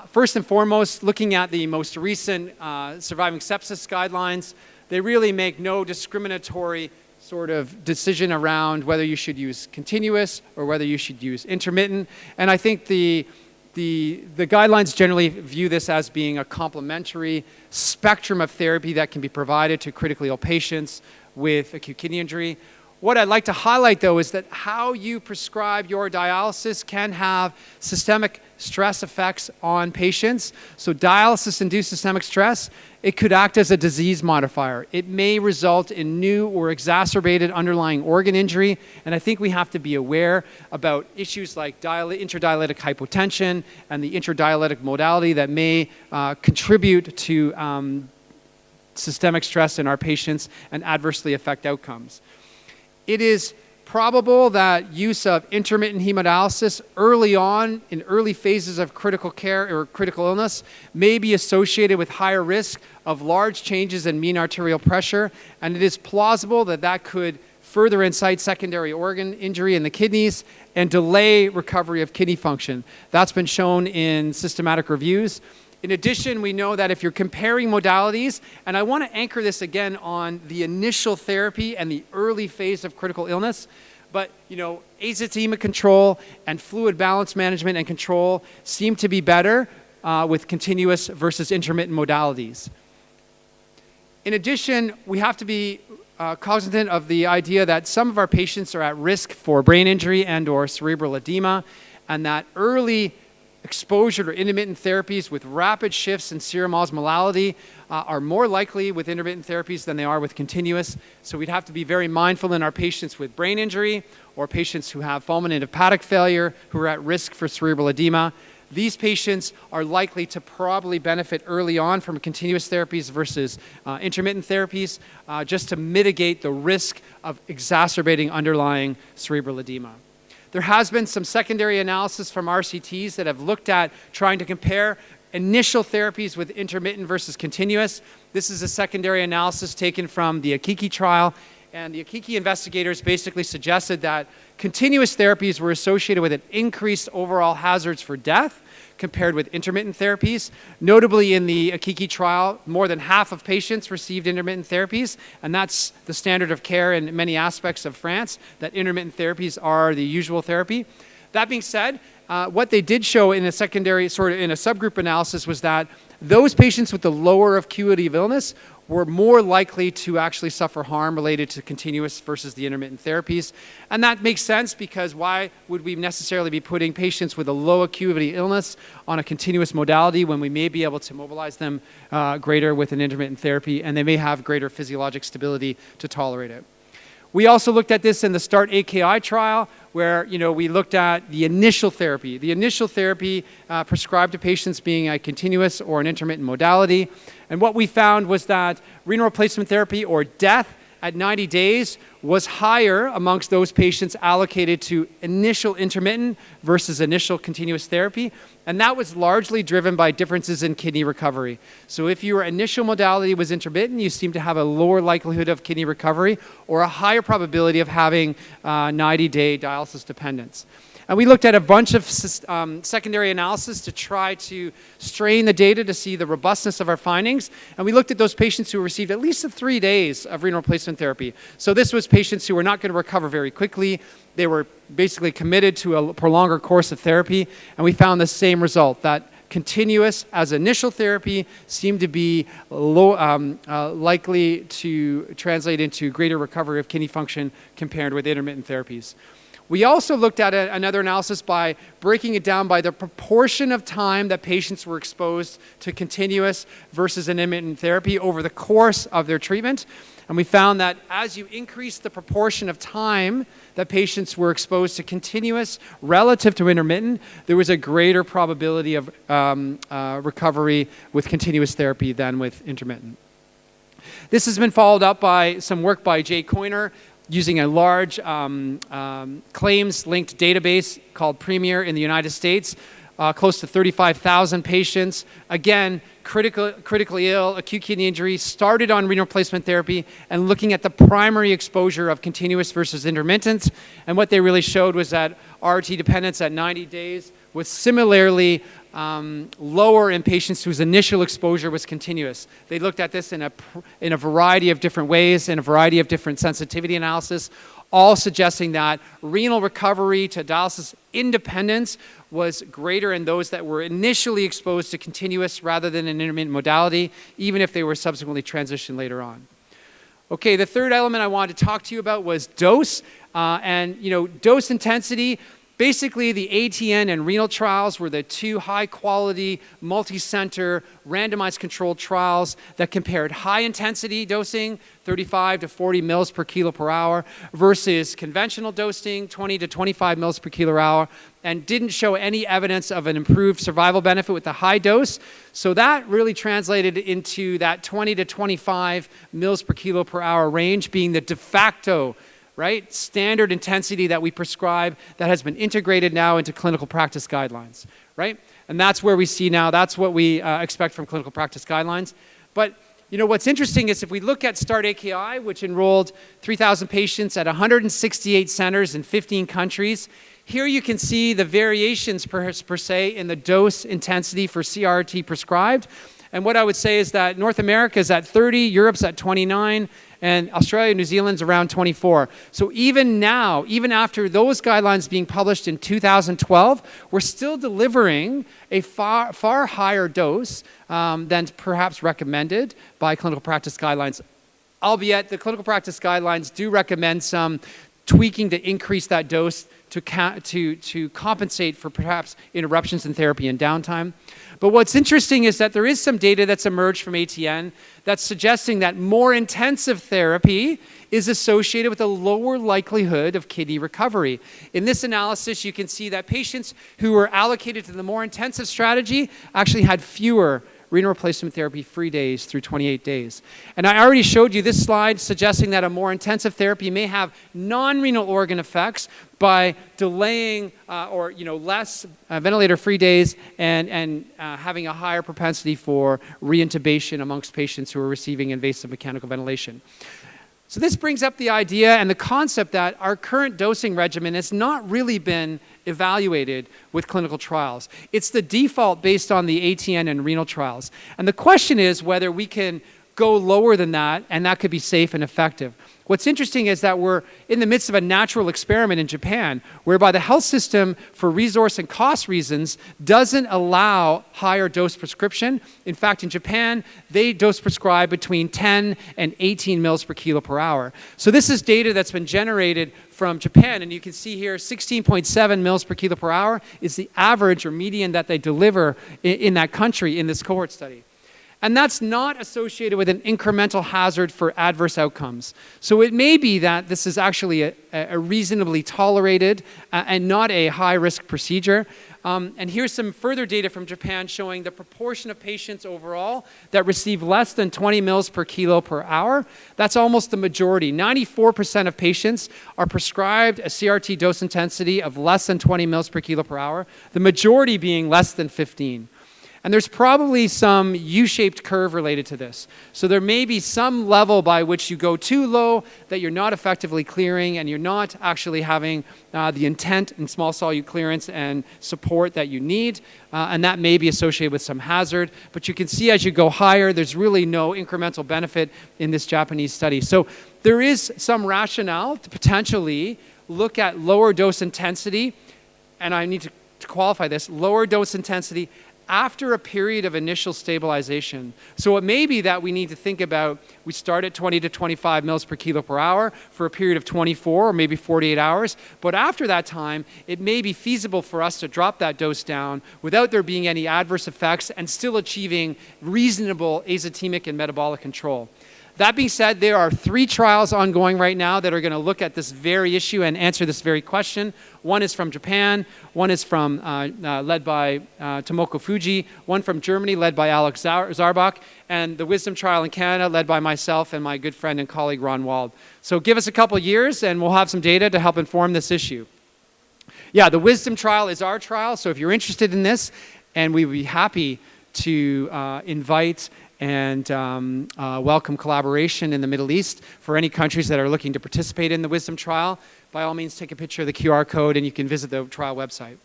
First and foremost, looking at the most recent surviving sepsis guidelines, they really make no discriminatory sort of decision around whether you should use continuous or whether you should use intermittent. And I think the guidelines generally view this as being a complementary spectrum of therapy that can be provided to critically ill patients with acute kidney injury. What I'd like to highlight, though, is that how you prescribe your dialysis can have systemic stress effects on patients. So dialysis-induced systemic stress, it could act as a disease modifier. It may result in new or exacerbated underlying organ injury, and I think we have to be aware about issues like intradialytic hypotension and the intradialytic modality that may contribute to systemic stress in our patients and adversely affect outcomes. It is probable that use of intermittent hemodialysis early on in early phases of critical care or critical illness may be associated with higher risk of large changes in mean arterial pressure, and it is plausible that that could further incite secondary organ injury in the kidneys and delay recovery of kidney function. That's been shown in systematic reviews. In addition, we know that if you're comparing modalities, and I want to anchor this again on the initial therapy and the early phase of critical illness, but azotema control and fluid balance management and control seem to be better with continuous versus intermittent modalities. In addition, we have to be cognizant of the idea that some of our patients are at risk for brain injury and or cerebral edema, and that early exposure to intermittent therapies with rapid shifts in serum osmolality are more likely with intermittent therapies than they are with continuous. So we'd have to be very mindful in our patients with brain injury or patients who have fulminant hepatic failure who are at risk for cerebral edema. These patients are likely to probably benefit early on from continuous therapies versus intermittent therapies, just to mitigate the risk of exacerbating underlying cerebral edema. There has been some secondary analysis from RCTs that have looked at trying to compare initial therapies with intermittent versus continuous. This is a secondary analysis taken from the Akiki trial, and the Akiki investigators basically suggested that continuous therapies were associated with an increased overall hazards for death compared with intermittent therapies. Notably in the Akiki trial, more than half of patients received intermittent therapies, and that's the standard of care in many aspects of France, that intermittent therapies are the usual therapy. That being said, what they did show in a secondary, in a subgroup analysis, was that those patients with the lower acuity of illness were more likely to actually suffer harm related to continuous versus the intermittent therapies. And that makes sense, because why would we necessarily be putting patients with a low acuity illness on a continuous modality when we may be able to mobilize them greater with an intermittent therapy, and they may have greater physiologic stability to tolerate it. We also looked at this in the START AKI trial, where we looked at the initial therapy. The initial therapy prescribed to patients being a continuous or an intermittent modality. And what we found was that renal replacement therapy or death at 90 days was higher amongst those patients allocated to initial intermittent versus initial continuous therapy. And that was largely driven by differences in kidney recovery. So if your initial modality was intermittent, you seem to have a lower likelihood of kidney recovery or a higher probability of having 90-day dialysis dependence. And we looked at a bunch of secondary analysis to try to strain the data to see the robustness of our findings. And we looked at those patients who received at least 3 days of renal replacement therapy. So this was patients who were not going to recover very quickly. They were basically committed to a prolonged course of therapy. And we found the same result, that continuous as initial therapy seemed to be likely to translate into greater recovery of kidney function compared with intermittent therapies. We also looked at another analysis by breaking it down by the proportion of time that patients were exposed to continuous versus intermittent therapy over the course of their treatment. And we found that as you increase the proportion of time that patients were exposed to continuous relative to intermittent, there was a greater probability of recovery with continuous therapy than with intermittent. This has been followed up by some work by Jay Coyner, using a large claims-linked database called Premier in the United States, close to 35,000 patients. Again, critically ill, acute kidney injury, started on renal replacement therapy, and looking at the primary exposure of continuous versus intermittent. And what they really showed was that RT dependence at 90 days was similarly lower in patients whose initial exposure was continuous. They looked at this in a variety of different ways, in a variety of different sensitivity analysis, all suggesting that renal recovery to dialysis independence was greater in those that were initially exposed to continuous rather than an intermittent modality, even if they were subsequently transitioned later on. Okay, the third element I wanted to talk to you about was dose. Dose intensity. Basically, the ATN and renal trials were the two high-quality, multi-center, randomized controlled trials that compared high-intensity dosing, 35 to 40 mils per kilo per hour, versus conventional dosing, 20 to 25 mils per kilo per hour, and didn't show any evidence of an improved survival benefit with the high dose. So that really translated into that 20 to 25 mils per kilo per hour range being the de facto standard intensity that we prescribe that has been integrated now into clinical practice guidelines, right? And that's where we see now, that's what we expect from clinical practice guidelines. But what's interesting is if we look at START AKI, which enrolled 3,000 patients at 168 centers in 15 countries, here you can see the variations per se in the dose intensity for CRT prescribed. And what I would say is that North America is at 30, Europe's at 29, and Australia, New Zealand's around 24. So even now, even after those guidelines being published in 2012, we're still delivering a far higher dose than perhaps recommended by clinical practice guidelines, albeit the clinical practice guidelines do recommend some tweaking to increase that dose to compensate for perhaps interruptions in therapy and downtime. But what's interesting is that there is some data that's emerged from ATN that's suggesting that more intensive therapy is associated with a lower likelihood of kidney recovery. In this analysis, you can see that patients who were allocated to the more intensive strategy actually had fewer renal replacement therapy-free days through 28 days. And I already showed you this slide suggesting that a more intensive therapy may have non-renal organ effects by delaying or less ventilator-free days and having a higher propensity for reintubation amongst patients who are receiving invasive mechanical ventilation. So this brings up the idea and the concept that our current dosing regimen has not really been evaluated with clinical trials. It's the default based on the ATN and renal trials. And the question is whether we can go lower than that, and that could be safe and effective. What's interesting is that we're in the midst of a natural experiment in Japan, whereby the health system, for resource and cost reasons, doesn't allow higher dose prescription. In fact, in Japan, they dose prescribe between 10 and 18 mils per kilo per hour. So this is data that's been generated from Japan, and you can see here 16.7 mils per kilo per hour is the average or median that they deliver in that country in this cohort study. And that's not associated with an incremental hazard for adverse outcomes. So it may be that this is actually a reasonably tolerated and not a high-risk procedure. And here's some further data from Japan showing the proportion of patients overall that receive less than 20 mils per kilo per hour. That's almost the majority. 94% of patients are prescribed a CRT dose intensity of less than 20 mils per kilo per hour, the majority being less than 15. And there's probably some U-shaped curve related to this. So there may be some level by which you go too low that you're not effectively clearing and you're not actually having the intent and small solute clearance and support that you need. And that may be associated with some hazard. But you can see as you go higher, there's really no incremental benefit in this Japanese study. So there is some rationale to potentially look at lower dose intensity. And I need to qualify this, lower dose intensity after a period of initial stabilization. So it may be that we need to think about, we start at 20 to 25 mils per kilo per hour for a period of 24 or maybe 48 hours, but after that time, it may be feasible for us to drop that dose down without there being any adverse effects and still achieving reasonable azotemic and metabolic control. That being said, there are 3 trials ongoing right now that are going to look at this very issue and answer this very question. One is from Japan, one is from led by Tomoko Fuji, one from Germany led by Alex Zarbach, and the Wisdom trial in Canada led by myself and my good friend and colleague Ron Wald. So give us a couple years and we'll have some data to help inform this issue. Yeah, the Wisdom trial is our trial, so if you're interested in this, and we'd be happy to invite and welcome collaboration in the Middle East for any countries that are looking to participate in the Wisdom trial. By all means, take a picture of the QR code and you can visit the trial website.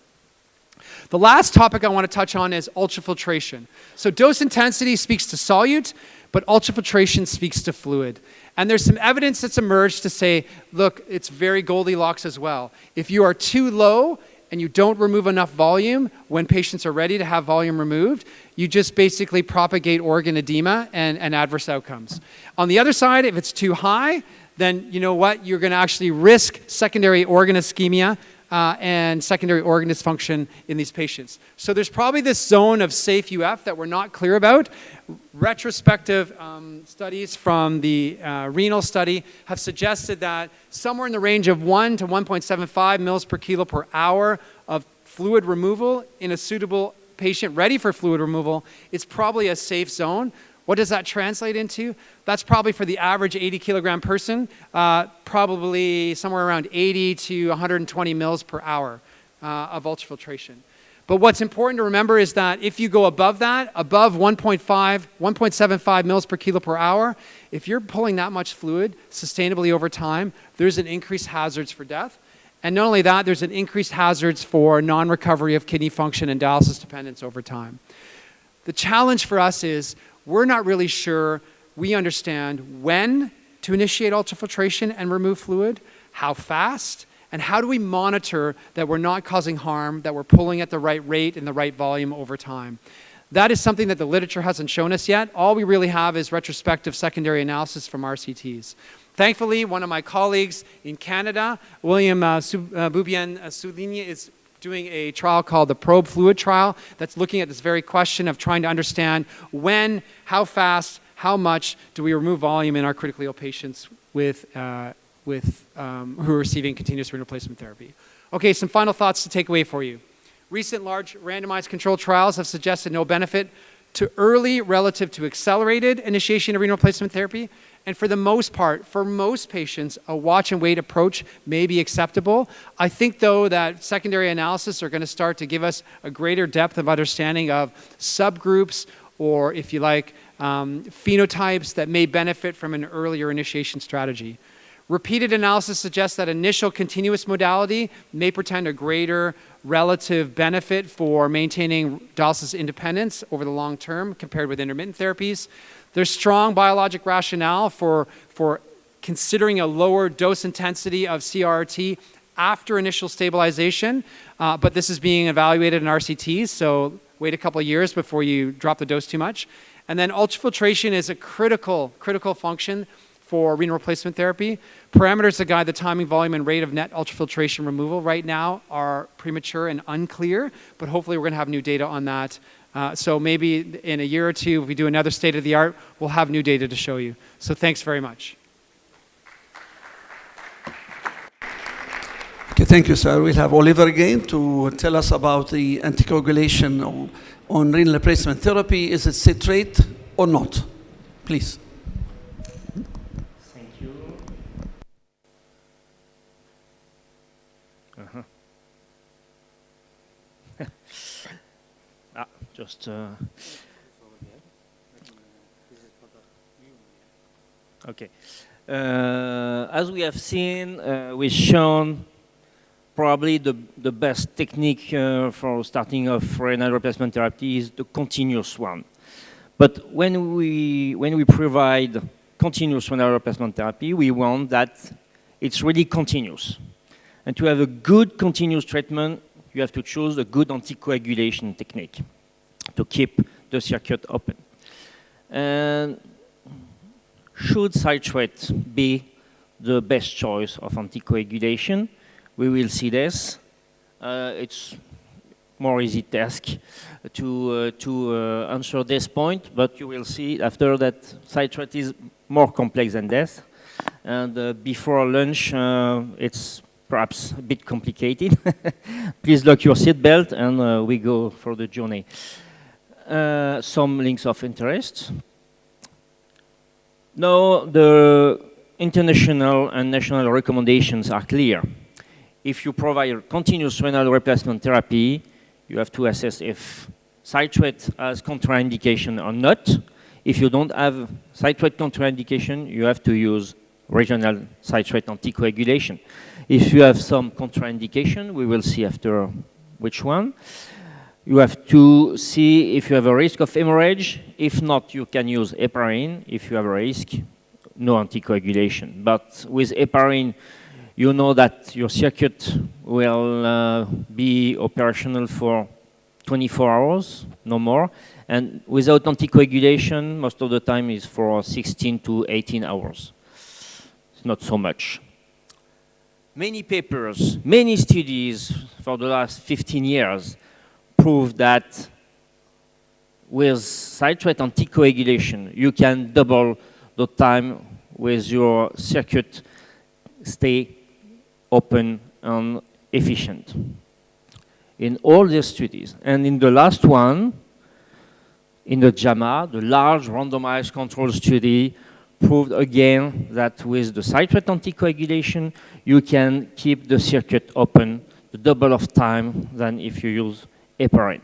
The last topic I want to touch on is ultrafiltration. So dose intensity speaks to solute, but ultrafiltration speaks to fluid. And there's some evidence that's emerged to say, look, it's very Goldilocks as well. If you are too low and you don't remove enough volume when patients are ready to have volume removed, you just basically propagate organ edema and adverse outcomes. On the other side, if it's too high, then you know what? You're going to actually risk secondary organ ischemia and secondary organ dysfunction in these patients. So there's probably this zone of safe UF that we're not clear about. Retrospective studies from the renal study have suggested that somewhere in the range of 1 to 1.75 mils per kilo per hour of fluid removal in a suitable patient ready for fluid removal is probably a safe zone. What does that translate into? That's probably for the average 80 kilogram person, probably somewhere around 80 to 120 mils per hour of ultrafiltration. But what's important to remember is that if you go above that, above 1.75 mils per kilo per hour, if you're pulling that much fluid sustainably over time, there's an increased hazards for death. And not only that, there's an increased hazards for non-recovery of kidney function and dialysis dependence over time. The challenge for us is we're not really sure we understand when to initiate ultrafiltration and remove fluid? How fast? And how do we monitor that we're not causing harm, that we're pulling at the right rate and the right volume over time? That is something that the literature hasn't shown us yet. All we really have is retrospective secondary analysis from RCTs. Thankfully, one of my colleagues in Canada, William Boubienne-Souligne, is doing a trial called the Probe Fluid Trial that's looking at this very question of trying to understand when, how fast, how much do we remove volume in our critically ill patients who are receiving continuous renal replacement therapy. Okay, some final thoughts to take away for you. Recent large randomized controlled trials have suggested no benefit to early relative to accelerated initiation of renal replacement therapy. And for the most part, for most patients, a watch and wait approach may be acceptable. I think, though, that secondary analysis are going to start to give us a greater depth of understanding of subgroups or, if you like, phenotypes that may benefit from an earlier initiation strategy. Repeated analysis suggests that initial continuous modality may portend a greater relative benefit for maintaining dialysis independence over the long term compared with intermittent therapies. There's strong biologic rationale for considering a lower dose intensity of CRRT after initial stabilization, but this is being evaluated in RCTs, so wait a couple of years before you drop the dose too much. And then ultrafiltration is a critical function for renal replacement therapy. Parameters that guide the timing, volume, and rate of net ultrafiltration removal right now are premature and unclear, but hopefully we're going to have new data on that. So maybe in a year or two, if we do another state of the art, we'll have new data to show you. So thanks very much. Okay, thank you, sir. We'll have Oliver again to tell us about the anticoagulation on renal replacement therapy. Is it citrate or not? Please. Thank you. Just okay. As we have seen, we've shown probably the best technique for starting off renal replacement therapy is the continuous one. But when we provide continuous renal replacement therapy, we want that it's really continuous. And to have a good continuous treatment, you have to choose a good anticoagulation technique to keep the circuit open. And should citrate be the best choice of anticoagulation? We will see this. It's more easy task to answer this point, but you will see after that citrate is more complex than this. And before lunch, it's perhaps a bit complicated. Please lock your seatbelt and we go for the journey. Some links of interest. Now, the international and national recommendations are clear. If you provide continuous renal replacement therapy, you have to assess if citrate has contraindication or not. If you don't have citrate contraindication, you have to use regional citrate anticoagulation. If you have some contraindication, we will see after which one. You have to see if you have a risk of hemorrhage. If not, you can use heparin. If you have a risk, no anticoagulation. But with heparin, you know that your circuit will be operational for 24 hours, no more. And without anticoagulation, most of the time is for 16 to 18 hours. It's not so much. Many papers, many studies for the last 15 years prove that with citrate anticoagulation, you can double the time with your circuit stay open and efficient. In all these studies, and in the last one, in the JAMA, the large randomized control study, proved again that with the citrate anticoagulation, you can keep the circuit open the double of time than if you use heparin.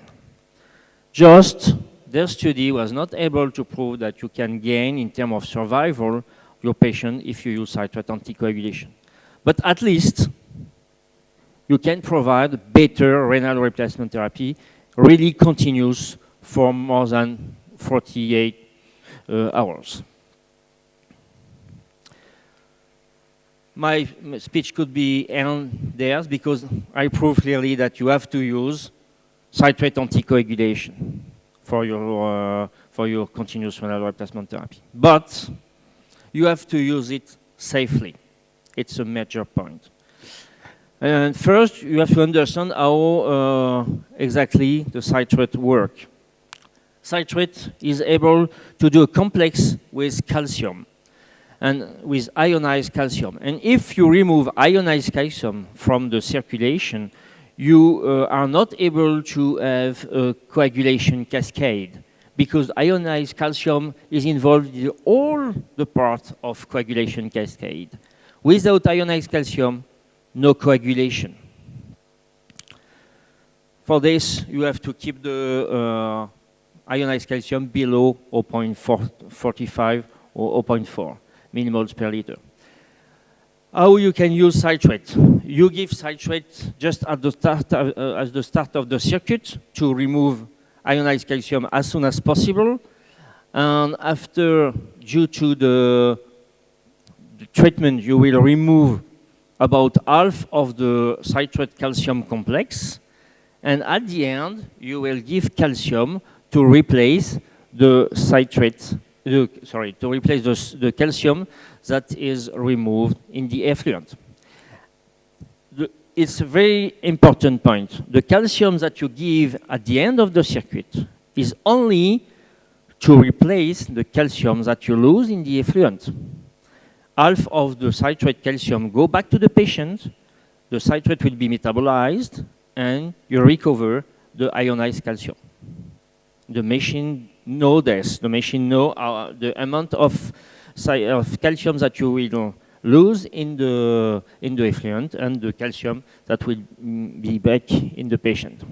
Just their study was not able to prove that you can gain in terms of survival your patient if you use citrate anticoagulation. But at least you can provide better renal replacement therapy, really continuous for more than 48 hours. my speech could be end there because I prove clearly that you have to use citrate anticoagulation for your continuous renal replacement therapy. But you have to use it safely. It's a major point. And first, you have to understand how exactly the citrate work. Citrate is able to do a complex with calcium and with ionized calcium. And if you remove ionized calcium from the circulation, you are not able to have a coagulation cascade because ionized calcium is involved in all the parts of coagulation cascade. Without ionized calcium, no coagulation. For this, you have to keep the ionized calcium below 0.45 or 0.4 millimoles per liter. How you can use citrate? You give citrate just at the start of the circuit to remove ionized calcium as soon as possible. And after, due to the treatment, you will remove about half of the citrate calcium complex. And at the end, you will give calcium to replace the citrate, to replace the calcium that is removed in the effluent. It's a very important point. The calcium that you give at the end of the circuit is only to replace the calcium that you lose in the effluent. Half of the citrate calcium go back to the patient, the citrate will be metabolized, and you recover the ionized calcium. The machine knows this. The machine knows the amount of calcium that you will lose in the effluent and the calcium that will be back in the patient.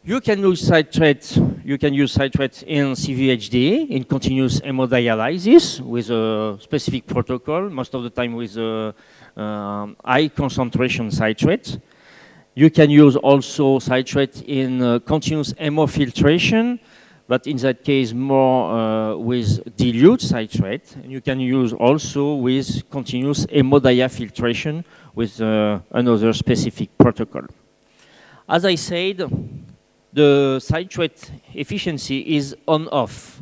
You can use citrate. You can use citrate in CVHD, in continuous hemodialysis with a specific protocol, most of the time with high concentration citrate. You can use also citrate in continuous hemofiltration, but in that case more with dilute citrate. And you can use also with continuous hemodiafiltration with another specific protocol. As I said, the citrate efficiency is on-off.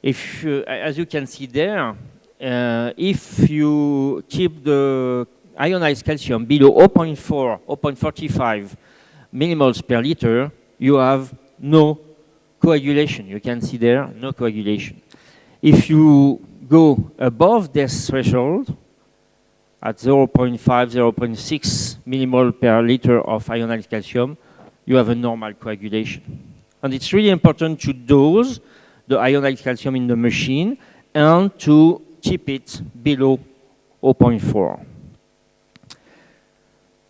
If, as you can see there, if you keep the ionized calcium below 0.4, 0.45 millimoles per liter, you have no coagulation. You can see there, no coagulation. If you go above this threshold, at 0.5, 0.6 millimole per liter of ionized calcium, you have a normal coagulation. And it's really important to dose the ionized calcium in the machine and to keep it below 0.4.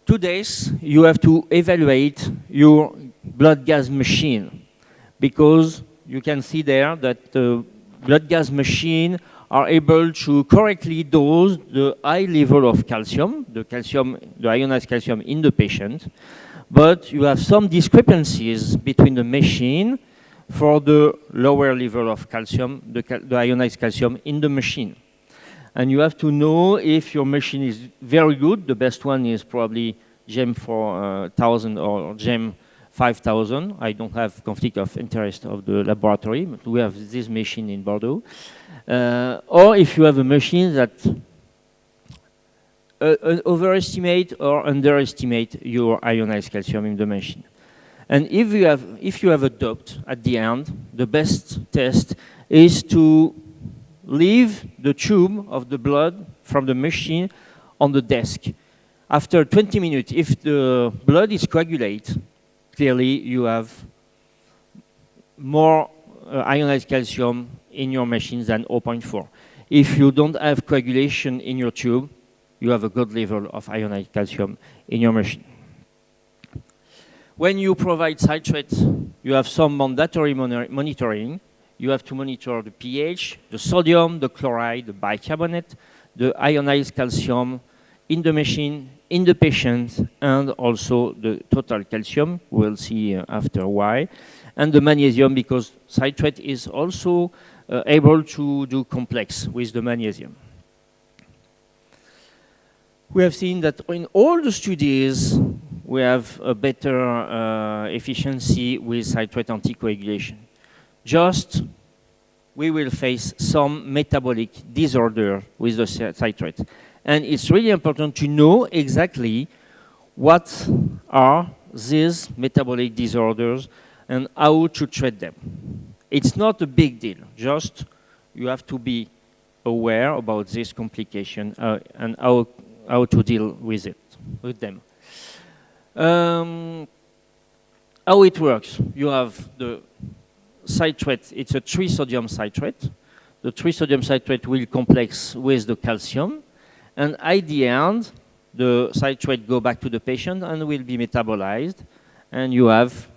To this, you have to evaluate your blood gas machine because you can see there that the blood gas machine are able to correctly dose the high level of calcium, the ionized calcium in the patient, but you have some discrepancies between the machine for the lower level of calcium, the ionized calcium in the machine. And you have to know if your machine is very good. The best one is probably GEM 4000 or GEM 5000. I don't have conflict of interest of the laboratory, but we have this machine in Bordeaux. Or if you have a machine that overestimate or underestimate your ionized calcium in the machine. And if you have a doubt at the end, the best test is to leave the tube of the blood from the machine on the desk. After 20 minutes, if the blood is coagulated, clearly you have more ionized calcium in your machine than 0.4. If you don't have coagulation in your tube, you have a good level of ionized calcium in your machine. When you provide citrate, you have some mandatory monitoring. You have to monitor the pH, the sodium, the chloride, the bicarbonate, the ionized calcium in the machine, in the patient, and also the total calcium. We'll see after why. And the magnesium, because citrate is also able to do complex with the magnesium. we have seen that in all the studies, we have a better efficiency with citrate anticoagulation. Just we will face some metabolic disorder with the citrate. And it's really important to know exactly what are these metabolic disorders and how to treat them. It's not a big deal, just you have to be aware about this complication and how to deal with them. How it works, you have the citrate, it's a 3-sodium citrate. The 3-sodium citrate will complex with the calcium, and at the end, the citrate go back to the patient and will be metabolized, and you have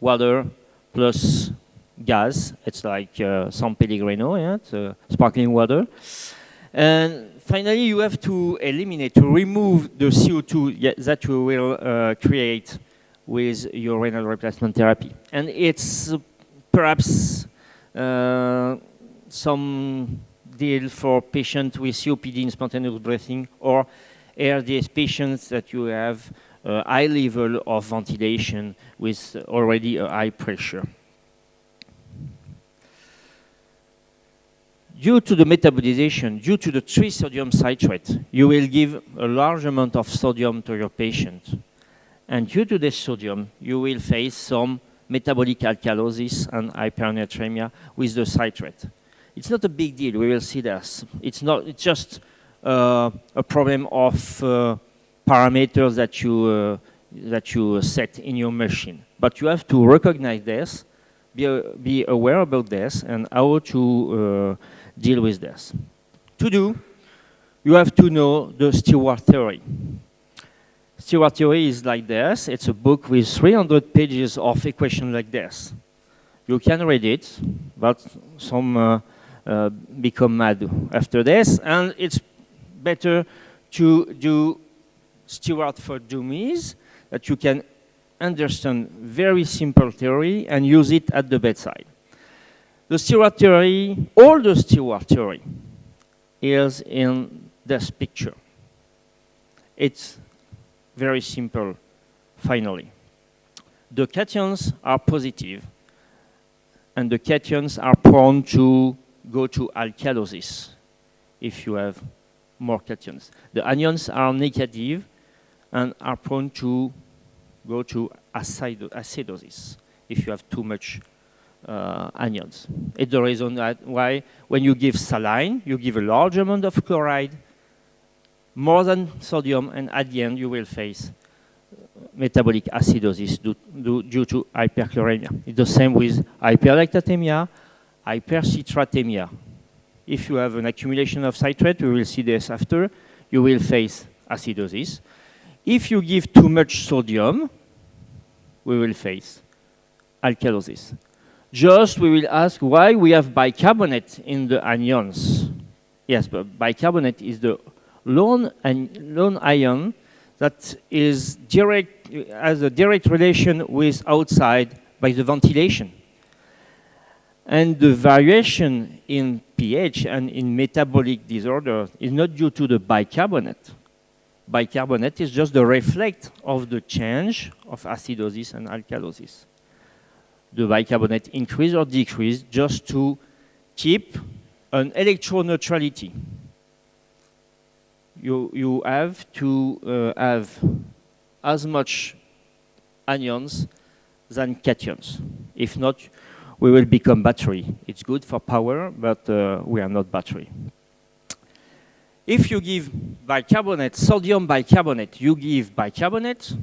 water plus gas. It's like San Pellegrino, yeah? It's sparkling water. And finally, you have to eliminate, to remove the CO2 that you will create with your renal replacement therapy. And it's perhaps some deal for patients with COPD and spontaneous breathing, or ARDS patients that you have a high level of ventilation with already a high pressure. Due to the metabolization, due to the 3-sodium citrate, you will give a large amount of sodium to your patient. And due to this sodium, you will face some metabolic alkalosis and hypernatremia with the citrate. It's not a big deal, we will see this. It's just a problem of parameters that you set in your machine. But you have to recognize this, be aware about this, and how to deal with this. To do, you have to know the steward theory. Steward theory is like this. It's a book with 300 pages of equation like this. You can read it, but some become mad after this, and it's better to do steward for dummies, that you can understand very simple theory and use it at the bedside. The steward theory, all the steward theory is in this picture. It's very simple, finally. The cations are positive, and the cations are prone to go to alkalosis if you have more cations. The anions are negative and are prone to go to acidosis if you have too much anions. It's the reason why when you give saline, you give a large amount of chloride, more than sodium, and at the end you will face metabolic acidosis due to hyperchloremia. It's the same with hyperlactatemia, hypercitratemia. If you have an accumulation of citrate, we will see this after, you will face acidosis. If you give too much sodium, we will face alkalosis. Just we will ask why we have bicarbonate in the anions. Yes, but bicarbonate is the lone ion that is has a direct relation with outside by the ventilation. And the variation in pH and in metabolic disorder is not due to the bicarbonate. Bicarbonate is just the reflect of the change of acidosis and alkalosis. The bicarbonate increase or decrease just to keep an electroneutrality. You have to have as much anions than cations. If not, we will become battery. It's good for power, but we are not battery. If you give bicarbonate, sodium bicarbonate, you give bicarbonate.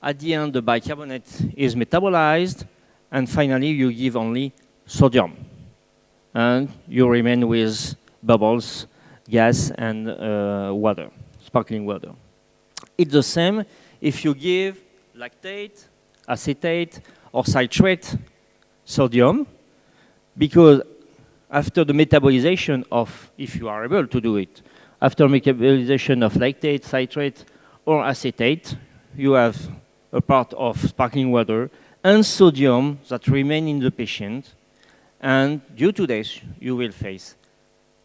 At the end, the bicarbonate is metabolized, and finally, you give only sodium. And you remain with bubbles, gas, and water, sparkling water. It's the same if you give lactate, acetate, or citrate sodium, because after the metabolization of, if you are able to do it, after metabolization of lactate, citrate, or acetate, you have a part of sparkling water and sodium that remain in the patient, and due to this, you will face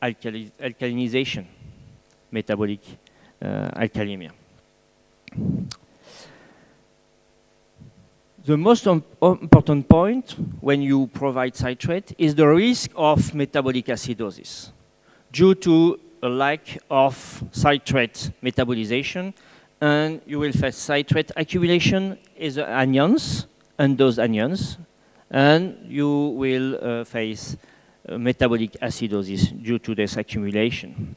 alkalinization, metabolic alkalemia. The most important point when you provide citrate is the risk of metabolic acidosis due to a lack of citrate metabolization, and you will face citrate accumulation in the anions and those anions, and you will face metabolic acidosis due to this accumulation.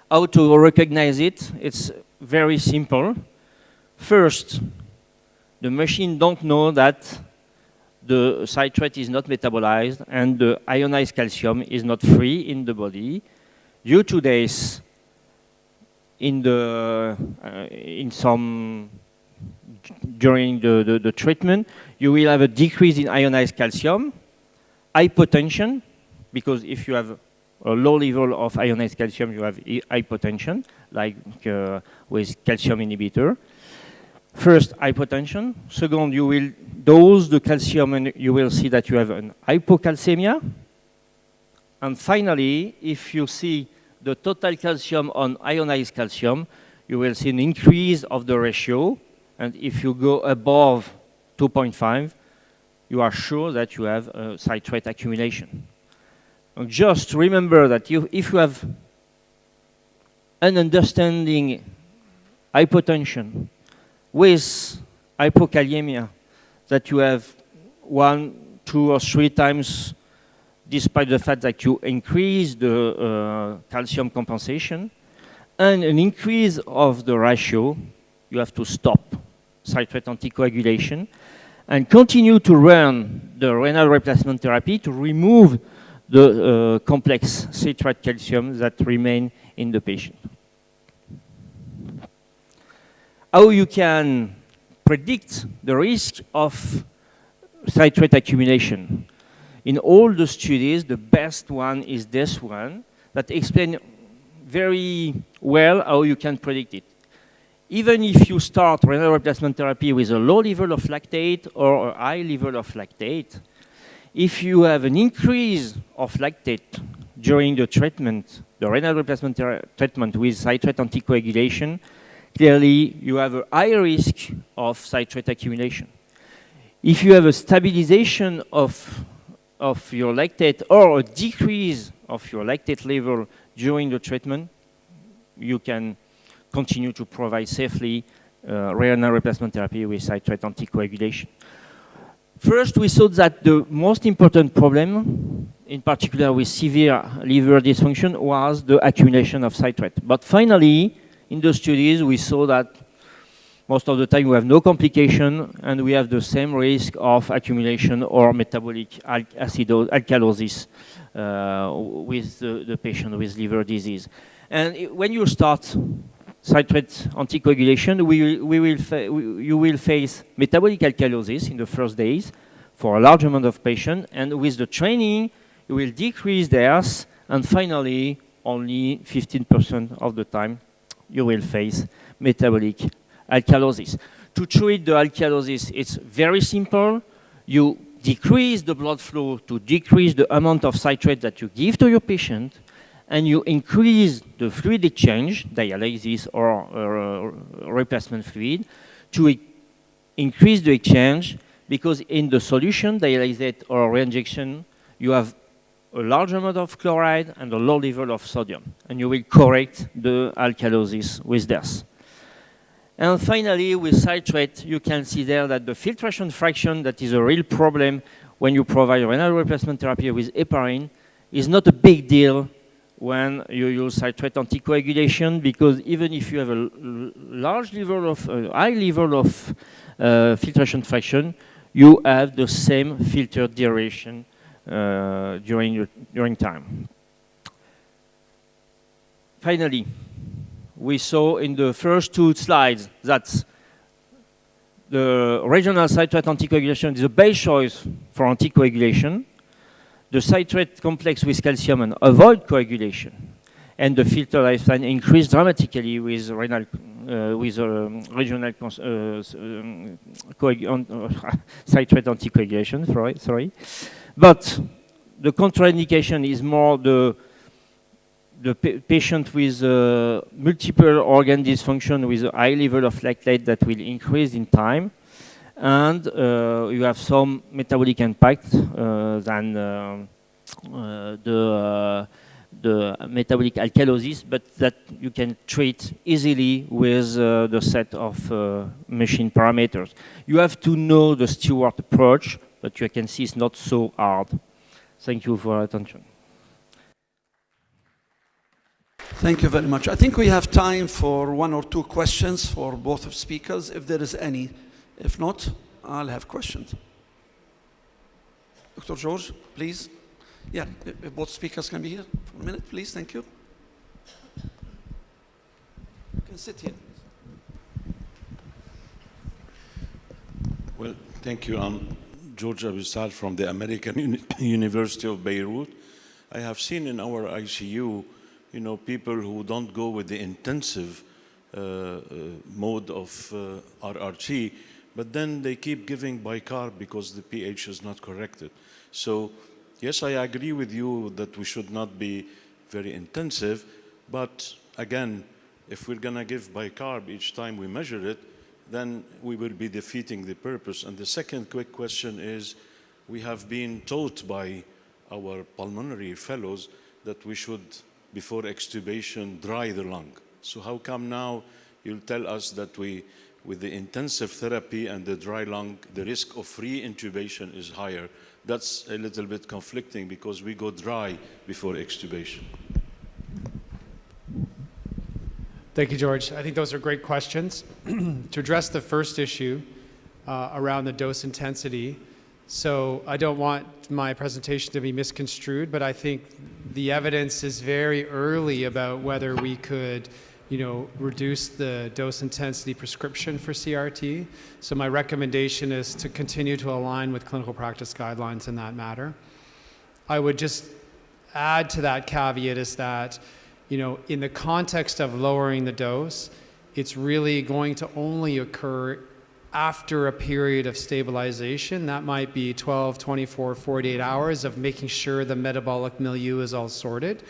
How to recognize it? It's very simple. First, the machine don't know that the citrate is not metabolized and the ionized calcium is not free in the body. Due to this, during the treatment, you will have a decrease in ionized calcium, hypotension, because if you have a low level of ionized calcium, you have hypotension, like with calcium inhibitor. First, hypotension. Second, you will dose the calcium and you will see that you have an hypocalcemia. And finally, if you see the total calcium on ionized calcium, you will see an increase of the ratio. And if you go above 2.5, you are sure that you have a citrate accumulation. And just remember that if you have an understanding hypotension with hypokalemia, that you have 1, 2, or 3 times, despite the fact that you increase the calcium compensation, and an increase of the ratio, you have to stop citrate anticoagulation and continue to run the renal replacement therapy to remove the complex citrate calcium that remain in the patient. How you can predict the risk of citrate accumulation? In all the studies, the best one is this one that explains very well how you can predict it. Even if you start renal replacement therapy with a low level of lactate or a high level of lactate, if you have an increase of lactate during the treatment, the renal replacement treatment with citrate anticoagulation, clearly you have a high risk of citrate accumulation. If you have a stabilization of your lactate or a decrease of your lactate level during the treatment, you can continue to provide safely renal replacement therapy with citrate anticoagulation. First, we saw that the most important problem, in particular with severe liver dysfunction, was the accumulation of citrate. But finally, in the studies, we saw that most of the time we have no complication and we have the same risk of accumulation or metabolic alkalosis with the patient with liver disease. And when you start citrate anticoagulation, you will face metabolic alkalosis in the first days for a large amount of patients, and with the training, you will decrease theirs, and finally, only 15% of the time, you will face metabolic alkalosis. To treat the alkalosis, it's very simple. You decrease the blood flow to decrease the amount of citrate that you give to your patient, and you increase the fluid exchange, dialysis or replacement fluid, to increase the exchange, because in the solution, dialysate or reinjection, you have a large amount of chloride and a low level of sodium, and you will correct the alkalosis with this. And finally, with citrate, you can see there that the filtration fraction, that is a real problem when you provide renal replacement therapy with heparin, is not a big deal when you use citrate anticoagulation, because even if you have a large level of, high level of filtration fraction, you have the same filter duration during time. Finally, we saw in the first 2 slides that the regional citrate anticoagulation is the best choice for anticoagulation. The citrate complex with calcium and avoid coagulation, and the filter lifetime increased dramatically with renal, regional citrate anticoagulation. Sorry, but the contraindication is more the the patient with multiple organ dysfunction with a high level of lactate that will increase in time, and you have some metabolic impact than the metabolic alkalosis, but that you can treat easily with the set of machine parameters. You have to know the Stewart approach, but you can see it's not so hard. Thank you for your attention. Thank you very much. I think we have time for 1 or 2 questions for both of speakers, if there is any. If not, I'll have questions. Dr. George, please. Yeah, if both speakers can be here for a minute, please. Thank you. You can sit here. Well, thank you. I'm George Abissal from the American University of Beirut. I have seen in our ICU, you know, people who don't go with the intensive mode of RRT, but then they keep giving bicarb because the pH is not corrected. So, yes, I agree with you that we should not be very intensive, but again, if we're gonna give bicarb each time we measure it, then we will be defeating the purpose. And the second quick question is, we have been taught by our pulmonary fellows that we should, before extubation, dry the lung. So how come now you'll tell us that with the intensive therapy and the dry lung, the risk of re-intubation is higher? That's a little bit conflicting because we go dry before extubation. Thank you, George. I think those are great questions. To address the first issue around the dose intensity, so I don't want my presentation to be misconstrued, but I think the evidence is very early about whether we could, you know, reduce the dose intensity prescription for CRT. So my recommendation is to continue to align with clinical practice guidelines in that matter. I would just add to that caveat is that, you know, in the context of lowering the dose, it's really going to only occur after a period of stabilization. That might be 12, 24, 48 hours of making sure the metabolic milieu is all sorted,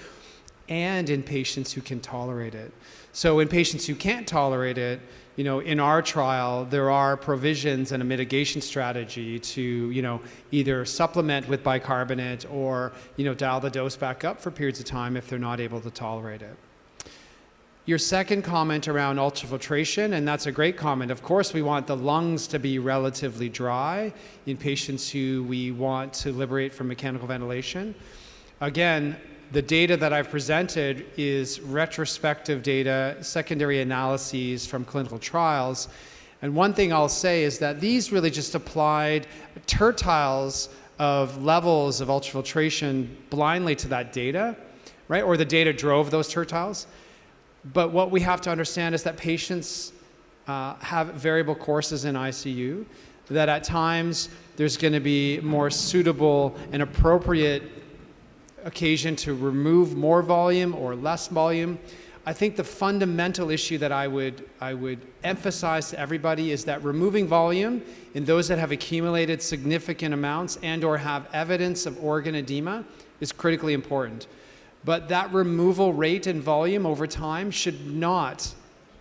and in patients who can tolerate it. So in patients who can't tolerate it, you know, in our trial, there are provisions and a mitigation strategy to, you know, either supplement with bicarbonate or, you know, dial the dose back up for periods of time if they're not able to tolerate it. Your second comment around ultrafiltration, and that's a great comment. Of course, we want the lungs to be relatively dry in patients who we want to liberate from mechanical ventilation. Again, the data that I've presented is retrospective data, secondary analyses from clinical trials. And one thing I'll say is that these really just applied tertiles of levels of ultrafiltration blindly to that data, right? Or the data drove those tertiles. But what we have to understand is that patients have variable courses in ICU, that at times there's going to be more suitable and appropriate occasion to remove more volume or less volume. I think the fundamental issue that I would emphasize to everybody is that removing volume in those that have accumulated significant amounts and or have evidence of organ edema is critically important. But that removal rate and volume over time should not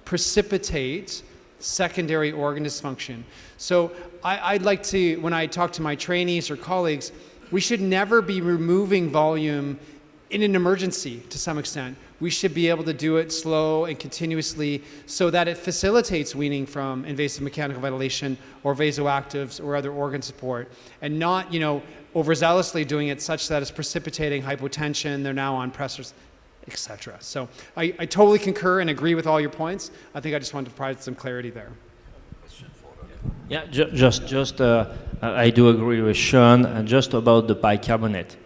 precipitate secondary organ dysfunction. So I'd like to, when I talk to my trainees or colleagues, we should never be removing volume in an emergency to some extent. We should be able to do it slow and continuously so that it facilitates weaning from invasive mechanical ventilation or vasoactives or other organ support, and not, you know, overzealously doing it such that it's precipitating hypotension, they're now on pressors, etc. So I totally concur and agree with all your points. I think I just wanted to provide some clarity there. Yeah, I do agree with Sean, and just about the bicarbonate.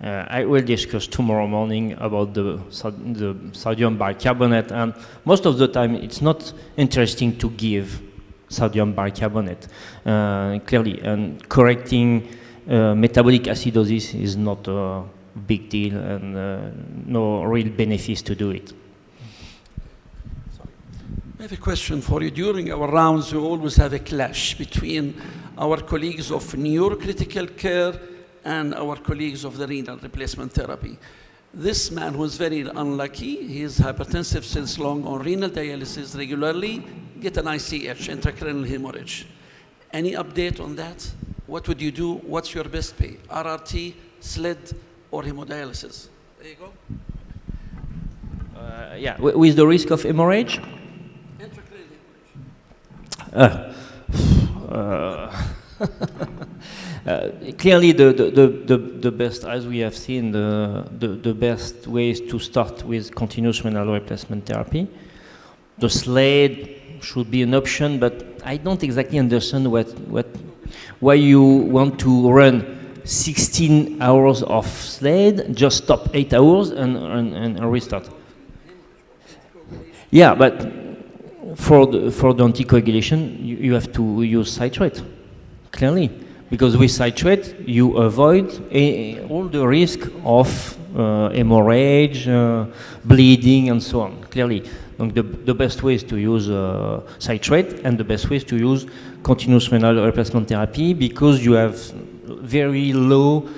I will discuss tomorrow morning about the sodium bicarbonate, and most of the time it's not interesting to give sodium bicarbonate, clearly, and correcting metabolic acidosis is not a big deal, and no real benefits to do it. I have a question for you. During our rounds, we always have a clash between our colleagues of neurocritical care and our colleagues of the renal replacement therapy. This man who is very unlucky, he is hypertensive since long on renal dialysis regularly, get an ICH, intracranial hemorrhage. Any update on that? What would you do? What's your best pay? RRT, SLED, or hemodialysis? There you go. Yeah, with the risk of hemorrhage? Intracranial hemorrhage. Clearly, the best, as we have seen, the best ways to start with continuous renal replacement therapy. The SLED should be an option, but I don't exactly understand why you want to run 16 hours of SLED, just stop 8 hours and restart. Yeah, but for the anticoagulation, you have to use citrate, clearly. Because with citrate, you avoid all the risk of hemorrhage, bleeding, and so on, clearly. Donc the best way is to use citrate, and the best way is to use continuous renal replacement therapy, because you have very low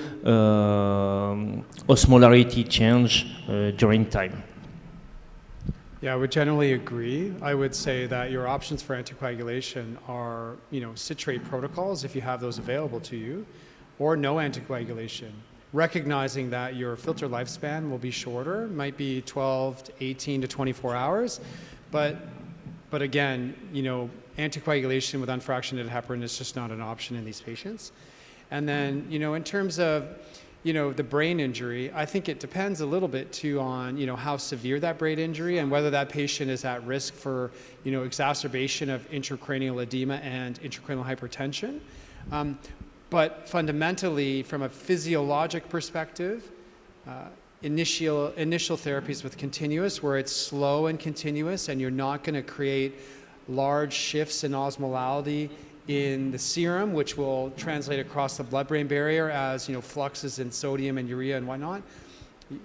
osmolarity change during time. Yeah, I would generally agree. I would say that your options for anticoagulation are, citrate protocols, if you have those available to you, or no anticoagulation. Recognizing that your filter lifespan will be shorter, might be 12 to 18 to 24 hours, but again, anticoagulation with unfractionated heparin is just not an option in these patients. And then, in terms of the brain injury, I think it depends a little bit too on, how severe that brain injury and whether that patient is at risk for, exacerbation of intracranial edema and intracranial hypertension. But fundamentally, from a physiologic perspective, initial therapies with continuous, where it's slow and continuous and you're not going to create large shifts in osmolality in the serum, which will translate across the blood-brain barrier as fluxes in sodium and urea and whatnot,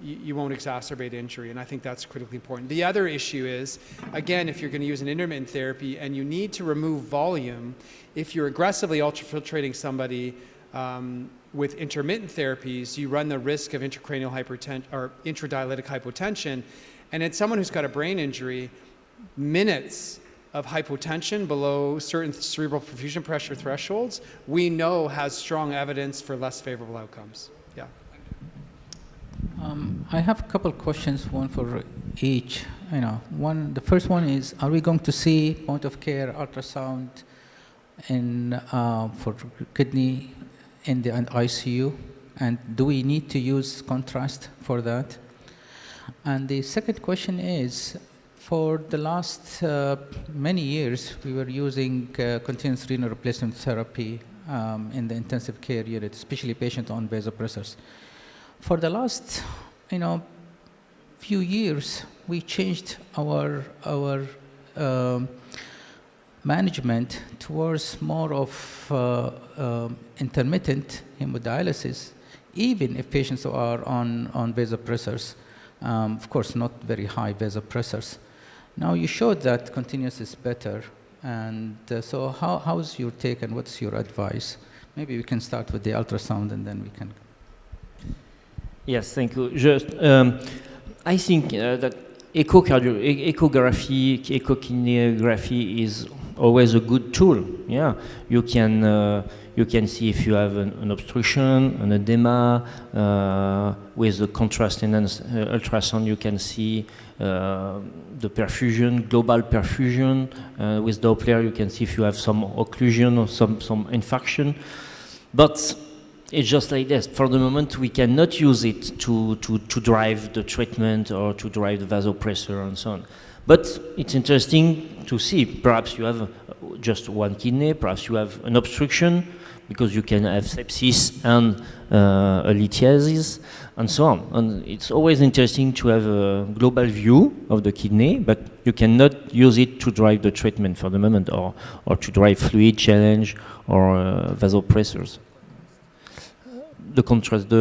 you won't exacerbate injury, and I think that's critically important. The other issue is, again, if you're going to use an intermittent therapy and you need to remove volume, if you're aggressively ultrafiltrating somebody with intermittent therapies, you run the risk of intracranial hypertension or intradialytic hypotension, and in someone who's got a brain injury, minutes of hypotension below certain cerebral perfusion pressure thresholds, we know has strong evidence for less favorable outcomes. Yeah. I have a couple questions, one for each. The first one is, are we going to see point of care ultrasound for kidney in the ICU? And do we need to use contrast for that? And the second question is, for the last many years, we were using continuous renal replacement therapy in the intensive care unit, especially patients on vasopressors. For the last, few years, we changed our management towards more of intermittent hemodialysis, even if patients are on vasopressors. Of course, not very high vasopressors. Now, you showed that continuous is better, and so how's your take and what's your advice? Maybe we can start with the ultrasound and then we can... Yes, thank you. I think that echocardiography is always a good tool. Yeah, you can see if you have an obstruction, an edema. With the contrast enhanced ultrasound, you can see the perfusion, global perfusion. With Doppler, you can see if you have some occlusion or some infarction. But it's just like this. For the moment, we cannot use it to drive the treatment or to drive the vasopressor and so on. But it's interesting to see. Perhaps you have just one kidney, perhaps you have an obstruction, because you can have sepsis and a lithiasis, and so on. And it's always interesting to have a global view of the kidney, but you cannot use it to drive the treatment for the moment, or to drive fluid challenge or vasopressors. The contrast,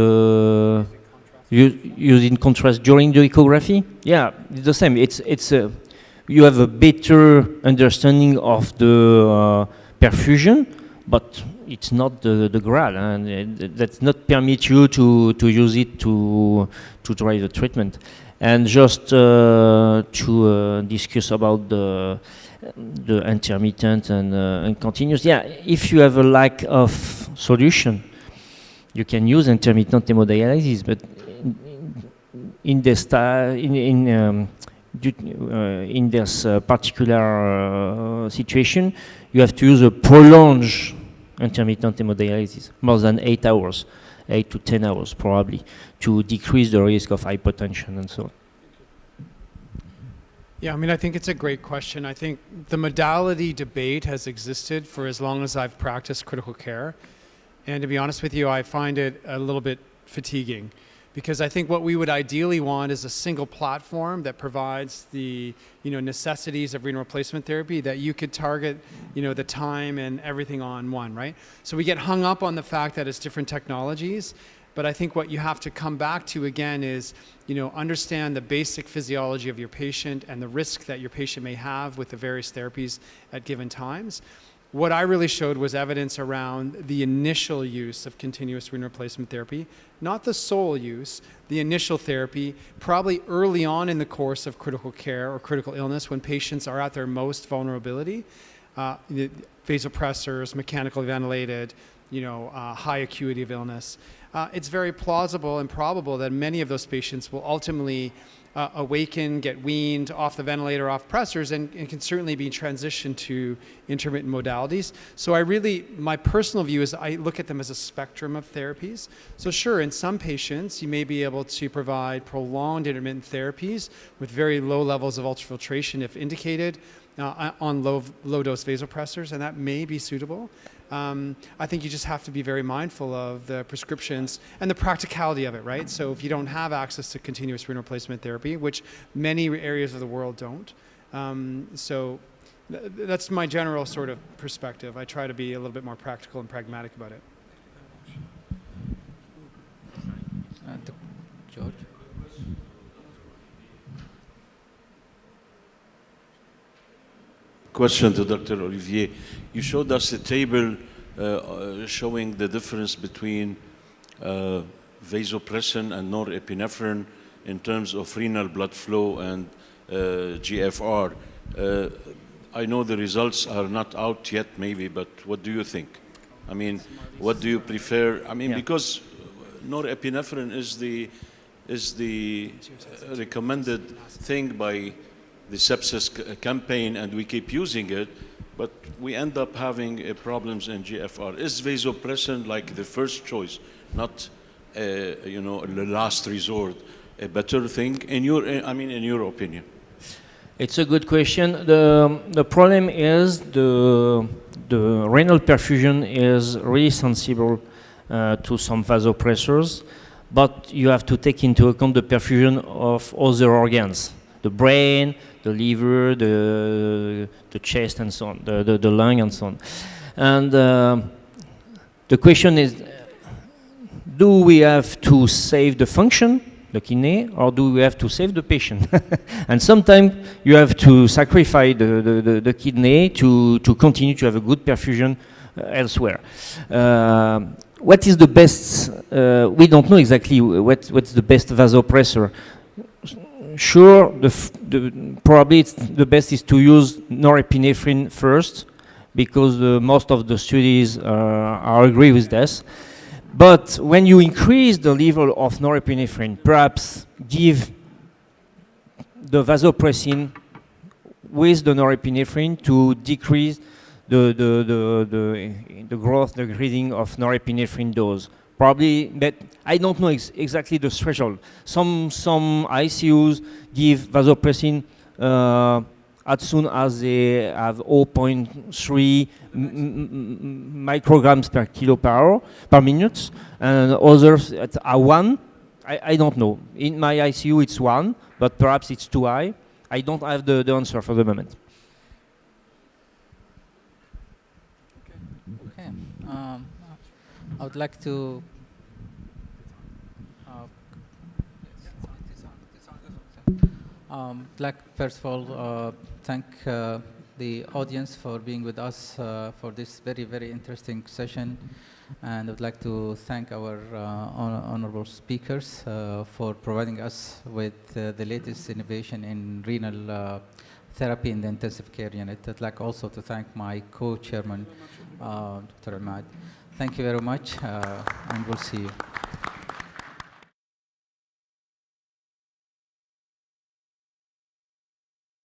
using contrast during the echography? Yeah, it's the same. You have a better understanding of the perfusion, but it's not the Graal, and that's not permit you to use it to drive the treatment. And just to discuss about the intermittent and continuous. Yeah, if you have a lack of solution, you can use intermittent hemodialysis, but in this particular situation, you have to use a prolonged intermittent hemodialysis, more than 8 hours, 8 to 10 hours probably, to decrease the risk of hypotension and so on. Yeah, I mean, I think it's a great question. I think the modality debate has existed for as long as I've practiced critical care. And to be honest with you, I find it a little bit fatiguing, because I think what we would ideally want is a single platform that provides the necessities of renal replacement therapy, that you could target the time and everything on one, right? So we get hung up on the fact that it's different technologies, but I think what you have to come back to again is understand the basic physiology of your patient and the risk that your patient may have with the various therapies at given times. What I really showed was evidence around the initial use of continuous renal replacement therapy, not the sole use, the initial therapy, probably early on in the course of critical care or critical illness when patients are at their most vulnerability. Vasopressors, mechanically ventilated, high acuity of illness. It's very plausible and probable that many of those patients will ultimately awaken, get weaned off the ventilator, off pressors, and can certainly be transitioned to intermittent modalities. So my personal view is I look at them as a spectrum of therapies. So sure, in some patients, you may be able to provide prolonged intermittent therapies with very low levels of ultrafiltration if indicated on low dose vasopressors, and that may be suitable. I think you just have to be very mindful of the prescriptions and the practicality of it, right? So if you don't have access to continuous renal replacement therapy, which many areas of the world don't, so that's my general sort of perspective. I try to be a little bit more practical and pragmatic about it. George? Question to Dr. Olivier. You showed us a table showing the difference between vasopressin and norepinephrine in terms of renal blood flow and GFR. I know the results are not out yet maybe, but what do you think? I mean, what do you prefer? I mean, because norepinephrine is the recommended thing by the sepsis campaign, and we keep using it, but we end up having problems in GFR. Is vasopressin like the first choice, not the last resort, a better thing in your opinion? It's a good question. The problem is the renal perfusion is really sensible to some vasopressors, but you have to take into account the perfusion of other organs, the brain, the liver, the chest, and so on, the lung, and so on. And the question is, do we have to save the function, the kidney, or do we have to save the patient? And sometimes you have to sacrifice the kidney to continue to have a good perfusion elsewhere. What is the best? We don't know exactly what's the best vasopressor. Sure, probably the best is to use norepinephrine first, because most of the studies are agree with this. But when you increase the level of norepinephrine, perhaps give the vasopressin with the norepinephrine to decrease the growth, the increasing of norepinephrine dose. Probably, but I don't know exactly the threshold. Some ICUs give vasopressin as soon as they have 0.3 micrograms per kilo per minute, and others at 1. I don't know. In my ICU it's 1, but perhaps it's too high. I don't have the answer for the moment. Okay. I would like to first of all thank the audience for being with us for this very, very interesting session. And I would like to thank our honorable speakers for providing us with the latest innovation in renal therapy in the intensive care unit. I'd like also to thank my co-chairman, Dr. Ahmad. Thank you very much, and we'll see you.